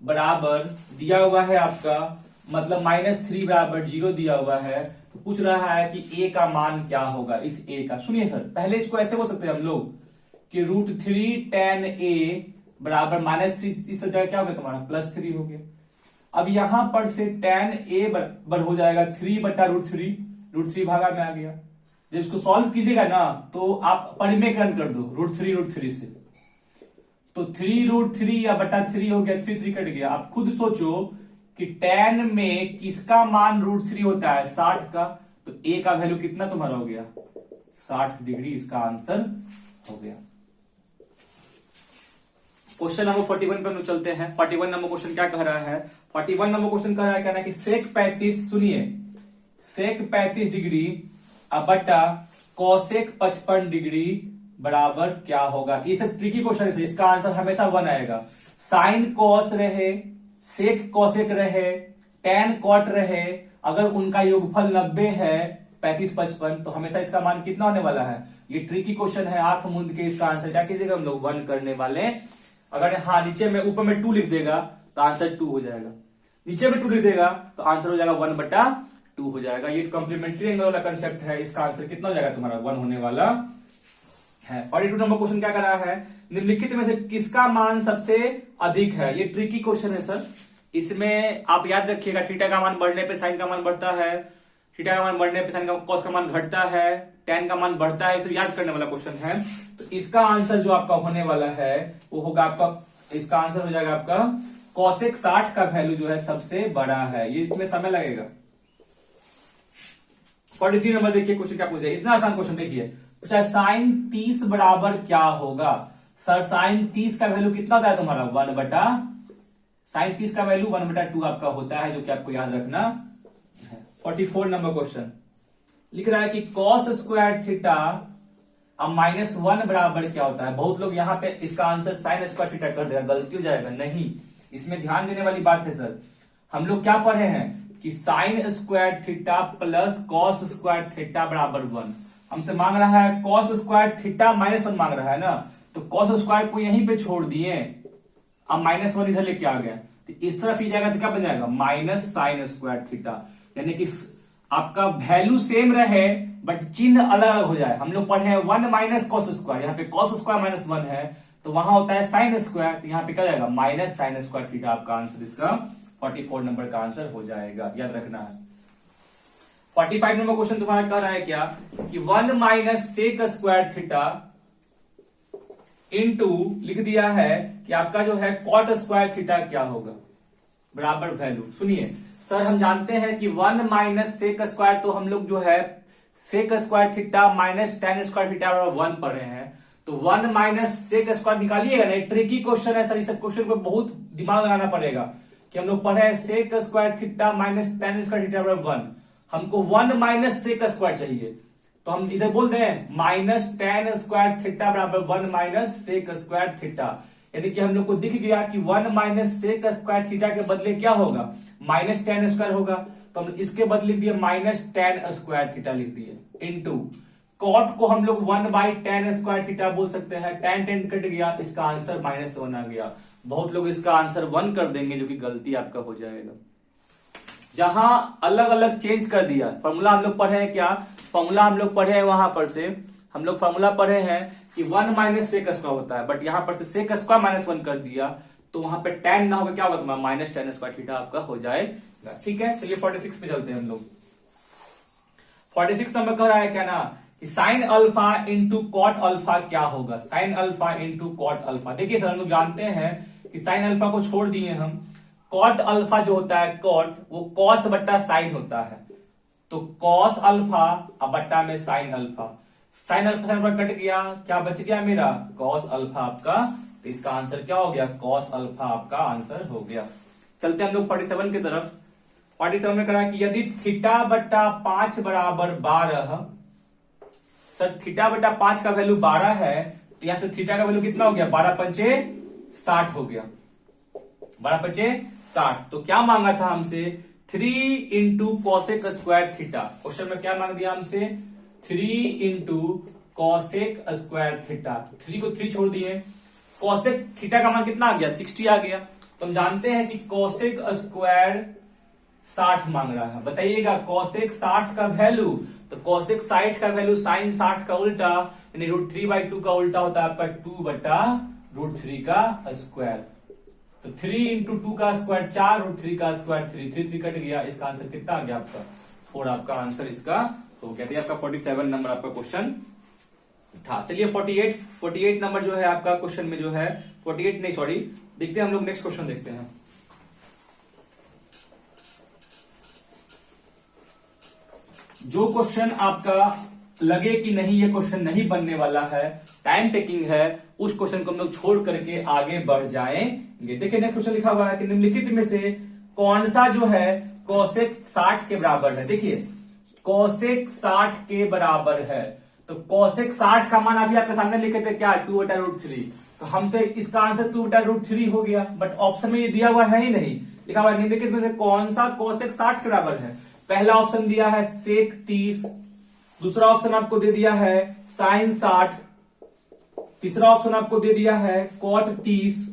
बराबर दिया हुआ है आपका, मतलब -3 बराबर 0 दिया हुआ है, तो पूछ रहा है कि a का मान क्या होगा इस a का। सुनिए सर, पहले इसको ऐसे बोल सकते हैं हम लोग कि √3 tan a बराबर -3, इस जगह क्या हो गया तुम्हारा +3 हो गया। अब यहां पर से tan a बराबर हो जाएगा 3 बटा √3, √3 भागा में आ गया। जब इसको सॉल्व कीजिएगा ना तो आप परिमेयकरण कर दो √3 से, तो 3√3 या बटा 3 हो गया, 3 कट गया। आप खुद सोचो कि tan में किसका मान √3 होता है 60 का, तो a का वैल्यू कितना तुम्हारा हो गया 60 डिग्री, इसका आंसर हो गया। क्वेश्चन नंबर 41 पे हम लोग चलते हैं। 41 नंबर क्वेश्चन क्या कह रहा है? 41 नंबर क्वेश्चन कह रहा है कहना कि सेक 35, सुनिए, सेक 35 डिग्री बटा कोसेक 55 डिग्री बराबर क्या होगा। ये सब ट्रिकी क्वेश्चन है, इसका आंसर हमेशा 1 आएगा। साइन कॉस रहे, सेक कॉसेक रहे, टेन कॉट रहे, अगर उनका योगफल 90 है 35 55, तो हमेशा इसका मान कितना होने वाला है? ये ट्रिकी क्वेश्चन है, आंख मूंद के इसका आंसर क्या कीजिएगा हम लोग 1 करने वाले। अगर हाँ नीचे में ऊपर में 2 लिख देगा तो आंसर 2 हो जाएगा, नीचे में 2 लिख देगा तो आंसर हो जाएगा 1/2 हो जाएगा। ये कॉम्प्लीमेंट्री एंगल वाला कंसेप्ट है, इसका आंसर कितना हो जाएगा तुम्हारा 1 होने वाला है। 42 नंबर क्वेश्चन क्या कर रहा है? निम्नलिखित में से किसका मान सबसे अधिक है? ये ट्रिकी क्वेश्चन है सर, इसमें आप याद रखिएगा थीटा का मान बढ़ने पे साइन का मान बढ़ता है, थीटा का मान बढ़ने पे साइन का कॉस का मान घटता है, टेन का मान बढ़ता है, इसे याद करने वाला क्वेश्चन है। तो इसका आंसर जो आपका होने वाला है वो होगा आपका, इसका आंसर हो जाएगा आपका कोसेक 60 का वैल्यू जो है सबसे बड़ा है। ये इसमें समय लगेगा। 43 नंबर देखिए क्वेश्चन क्या पूछा है, इतना आसान क्वेश्चन देखिए, पूछा साइन 30 बराबर क्या होगा। सर साइन 30 का वैल्यू कितना होता है तुम्हारा 1/, साइन 30 का वैल्यू 1/2 आपका होता है, जो कि आपको याद रखना है। 44 नंबर क्वेश्चन लिख रहा है कि कॉस स्क्वायर थीटा अब -1 बराबर क्या होता है। बहुत लोग यहाँ पे इसका आंसर साइन स्क्वायर थीटा कर देगा, गलती हो जाएगा। नहीं, इसमें ध्यान देने वाली बात है सर, हम लोग क्या पढ़े हैं कि sine square theta plus cos square theta बराबर 1। हमसे मांग रहा है कॉस स्क्वायर थीटा -1 मांग रहा है ना, तो कॉस स्क्वायर को यहीं पे छोड़ दिए, अब -1 इधर लेके आ गया, तो इस तरफ ही जाएगा तो क्या बन जाएगा माइनस साइन स्क्वायर थीटा। यानी कि आपका वैल्यू सेम रहे बट चिन्ह अलग अलग हो जाए। हम लोग पढ़े हैं 1 माइनस कॉस स्क्वायर, यहाँ पे कॉस स्क्वायर -1 है तो वहां होता है साइन स्क्वायर, तो यहाँ पे क्या जाएगा माइनस साइन स्क्वायर थीटा। आपका आंसर इसका 44 नंबर का आंसर हो जाएगा, याद रखना है। 45 नंबर क्वेश्चन तुम्हारा कह रहा है क्या कि 1 minus sec square theta into लिख दिया है कि आपका जो है कॉट स्क्वायर थीटा क्या होगा बराबर वैल्यू। सुनिए सर, हम जानते हैं कि 1 माइनस सेक स्क्वायर, तो हम लोग जो है sec square theta minus tan square theta बराबर 1 पढ़ रहे हैं, तो 1 माइनस सेक स्क्वायर निकालिएगा ना। ट्रिकी क्वेश्चन है सर, इस क्वेश्चन को बहुत दिमाग लगाना पड़ेगा कि हम लोग पढ़े हैं sec square theta minus tan square theta बराबर 1, हमको 1 माइनस सेक स्क्वायर चाहिए, तो हम इधर बोल दें माइनस टेन स्क्वायर थीटा बराबर 1 माइनस सेक स्क्वायर थीटा। यानी कि हम लोग को दिख गया कि 1 माइनस सेक स्क्वायर थीटा के बदले क्या होगा माइनस टेन स्क्वायर होगा, तो हम इसके बदले लिख दिए माइनस टेन स्क्वायर थीटा लिख दिए इनटू कॉट को हम लोग 1/10 स्क्वायर थीटा बोल सकते हैं, टेन टेन कट गया, इसका आंसर -1 आ गया। बहुत लोग इसका आंसर 1 कर देंगे, जो कि गलती आपका हो जाएगा। जहां अलग अलग चेंज कर दिया, फॉर्मूला हम लोग पढ़े हैं क्या, फॉर्मूला हम लोग पढ़े हैं वहां पर से हम लोग फॉर्मूला पढ़े हैं कि 1 माइनस सेक स्क्वायर होता है, बट यहां पर से सेक स्क्वायर -1 कर दिया, तो वहां पे टेन ना होगा, क्या होगा तुम्हारा माइनस टेन स्क्वायर थीटा आपका हो जाएगा। ठीक है, चलिए 46 पे चलते हैं हम लोग। 46 नंबर कह रहा है क्या ना कि sine alpha into cot alpha क्या होगा। Sine alpha into cot alpha, देखिए सर हम लोग जानते हैं कि साइन अल्फा को छोड़ दिए हम, कॉट अल्फा जो होता है कॉट वो कॉस बट्टा साइन होता है, तो कॉस अल्फा अब बट्टा में sine alpha, sine alpha sine alpha cut गया, क्या बच गया मेरा कॉस अल्फा आपका, तो इसका आंसर क्या हो गया कॉस अल्फा आपका आंसर हो गया। चलते हैं हम लोग 47 की तरफ। 47 में कहा कि यदि थीटा बट्टा 5 बराबर 12, सर थीटा बट्टा 5 का वैल्यू 12 है, तो यहां से थीटा का वैल्यू कितना हो गया 12 पंचे 60 हो गया, 12 पंचे 60। तो क्या मांगा था हमसे 3 into cosec square theta. Question में क्या मांग दिया हमसे 3 इंटू कॉसेक स्क्वायर थीटा, 3 को 3 छोड़ दिए, कॉसेक थीटा का मान कितना आ गया 60 आ गया। तो हम जानते हैं कि कॉसेक स्क्वायर 60 मांग रहा है, बताइएगा कॉसेक 60 का वैल्यू, तो कॉसेक 60 का वैल्यू साइन 60 का उल्टा यानी √3/2 का उल्टा होता है आपका 2/√3 का स्क्वायर। तो 3 इंटू 2 का स्क्वायर 4, √3 का स्क्वायर 3, 3 कट गया, इसका आंसर कितना आ गया आपका 4 आपका आंसर इसका हो गया। तो आपका 47 नंबर आपका क्वेश्चन था। चलिए 48 नंबर जो है आपका क्वेश्चन में जो है 48 नहीं सॉरी, देखते हैं हम लोग नेक्स्ट क्वेश्चन देखते हैं। जो क्वेश्चन आपका लगे कि नहीं ये क्वेश्चन नहीं बनने वाला है, टाइम टेकिंग है, उस क्वेश्चन को हम लोग छोड़ करके आगे बढ़ जाएंगे। देखिए नेक्स्ट क्वेश्चन लिखा हुआ है कि निम्नलिखित में से कौन सा जो है कोसेक 60 के बराबर है। देखिए कोसेक 60 के बराबर है, तो कोसेक 60 का मान अभी आपके सामने लिखे थे क्या, 2/√3। तो हमसे इसका आंसर 2/√3 हो गया, बट ऑप्शन में ये दिया हुआ है ही नहीं, लिखा हुआ है निम्नलिखित में से कौन सा कोसेक 60 के बराबर है। पहला ऑप्शन दिया है सेक 30, दूसरा ऑप्शन आपको दे दिया है साइन 60, तीसरा ऑप्शन आपको दे दिया है कॉट 30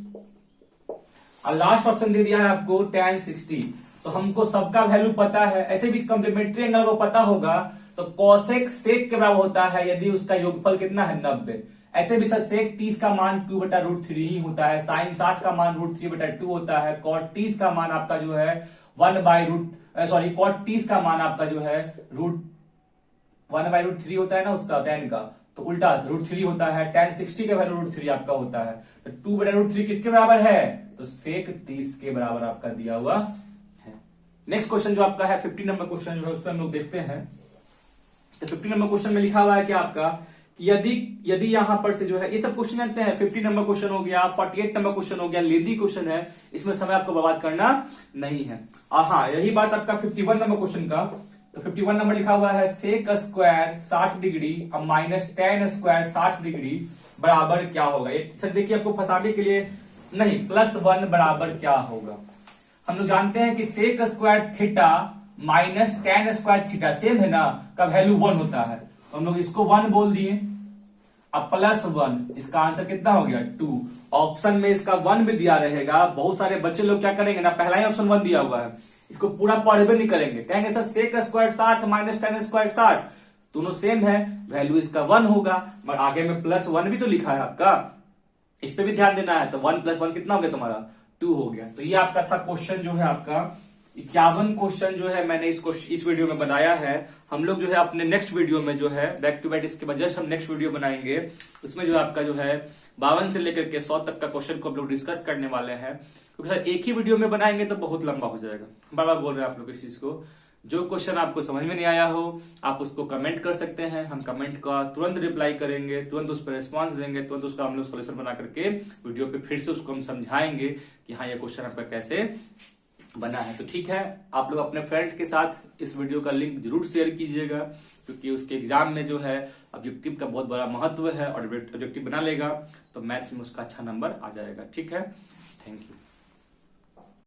और लास्ट ऑप्शन दे दिया है आपको tan 60। तो हमको सबका वैल्यू पता है, ऐसे भी कॉम्प्लीमेंट्री एंगल को पता होगा। तो कोसेक सेक के बराबर होता है यदि उसका योगफल कितना है 90। ऐसे भी सर सेक 30 का मान 2/√3 ही होता है, साइन 60 का मान √3/2 होता है, कॉट 30 का मान आपका जो है कॉट 30 का मान आपका जो है √1/√3 होता है ना उसका tan का, तो उल्टा √3 होता है, tan 60 का वैल्यू √3 आपका होता है। तो 2/√3 किसके बराबर है, तो सेक 30 के बराबर आपका दिया हुआ है। नेक्स्ट क्वेश्चन जो आपका है 50 नंबर क्वेश्चन जो है उसको हम लोग देखते हैं। तो 50 नंबर क्वेश्चन में लिखा हुआ है कि आपका यदि यहां पर से जो है ये सब क्वेश्चन जानते हैं, 50 नंबर क्वेश्चन हो गया, 48 नंबर क्वेश्चन हो गया, लेदी क्वेश्चन है, इसमें समय आपको बर्बाद करना नहीं है। और हाँ यही बात आपका 51 नंबर क्वेश्चन का, तो 51 नंबर लिखा हुआ है सेक स्क्वायर 60 डिग्री और माइनस tan स्क्वायर 60 डिग्री बराबर क्या होगा। ये सर देखिए आपको फंसाने के लिए नहीं, +1 बराबर क्या होगा। हम लोग जानते हैं कि sec square theta minus tan square theta same है ना, का वैल्यू 1 होता है, तो हम लोग इसको 1 बोल दिए। अब +1 इसका आंसर कितना हो गया 2। ऑप्शन में इसका 1 भी दिया रहेगा, बहुत सारे बच्चे लोग क्या करेंगे ना, पहला ही ऑप्शन 1 दिया हुआ है, इसको पूरा पढ़वे नहीं करेंगे, कहेंगे sir sec square 60 minus tan square 60 दोनों सेम है, वैल्यू इसका 1 होगा, मगर आगे में +1 भी तो लिखा है आपका, इस पे भी ध्यान देना है। तो 1 + 1 कितना हो गया तुम्हारा 2 हो गया। तो ये आपका था क्वेश्चन जो है आपका 51 क्वेश्चन जो है मैंने इस वीडियो में बनाया है। हम लोग जो है अपने नेक्स्ट वीडियो में जो है बैक टू बैक इसके बाद जस्ट हम नेक्स्ट वीडियो बनाएंगे, उसमें जो है आपका जो है 52 से लेकर के 100 तक का क्वेश्चन को हम लोग डिस्कस करने वाले हैं, क्योंकि सर एक ही वीडियो में बनाएंगे तो बहुत लंबा हो जाएगा। बार बार बोल रहे हैं आप लोग इस चीज को, जो क्वेश्चन आपको समझ में नहीं आया हो आप उसको कमेंट कर सकते हैं, हम कमेंट का तुरंत रिप्लाई करेंगे, तुरंत उस पर रिस्पॉन्स देंगे, तुरंत उसका हम लोग सोल्यूशन बना करके वीडियो पे फिर से उसको हम समझाएंगे कि हाँ ये क्वेश्चन आपका कैसे बना है। तो ठीक है, आप लोग अपने फ्रेंड के साथ इस वीडियो का लिंक जरूर शेयर कीजिएगा, क्योंकि उसके एग्जाम में जो है ऑब्जेक्टिव का बहुत बड़ा महत्व है, और ऑब्जेक्टिव बना लेगा तो मैथ्स में उसका अच्छा नंबर आ जाएगा। ठीक है, थैंक यू।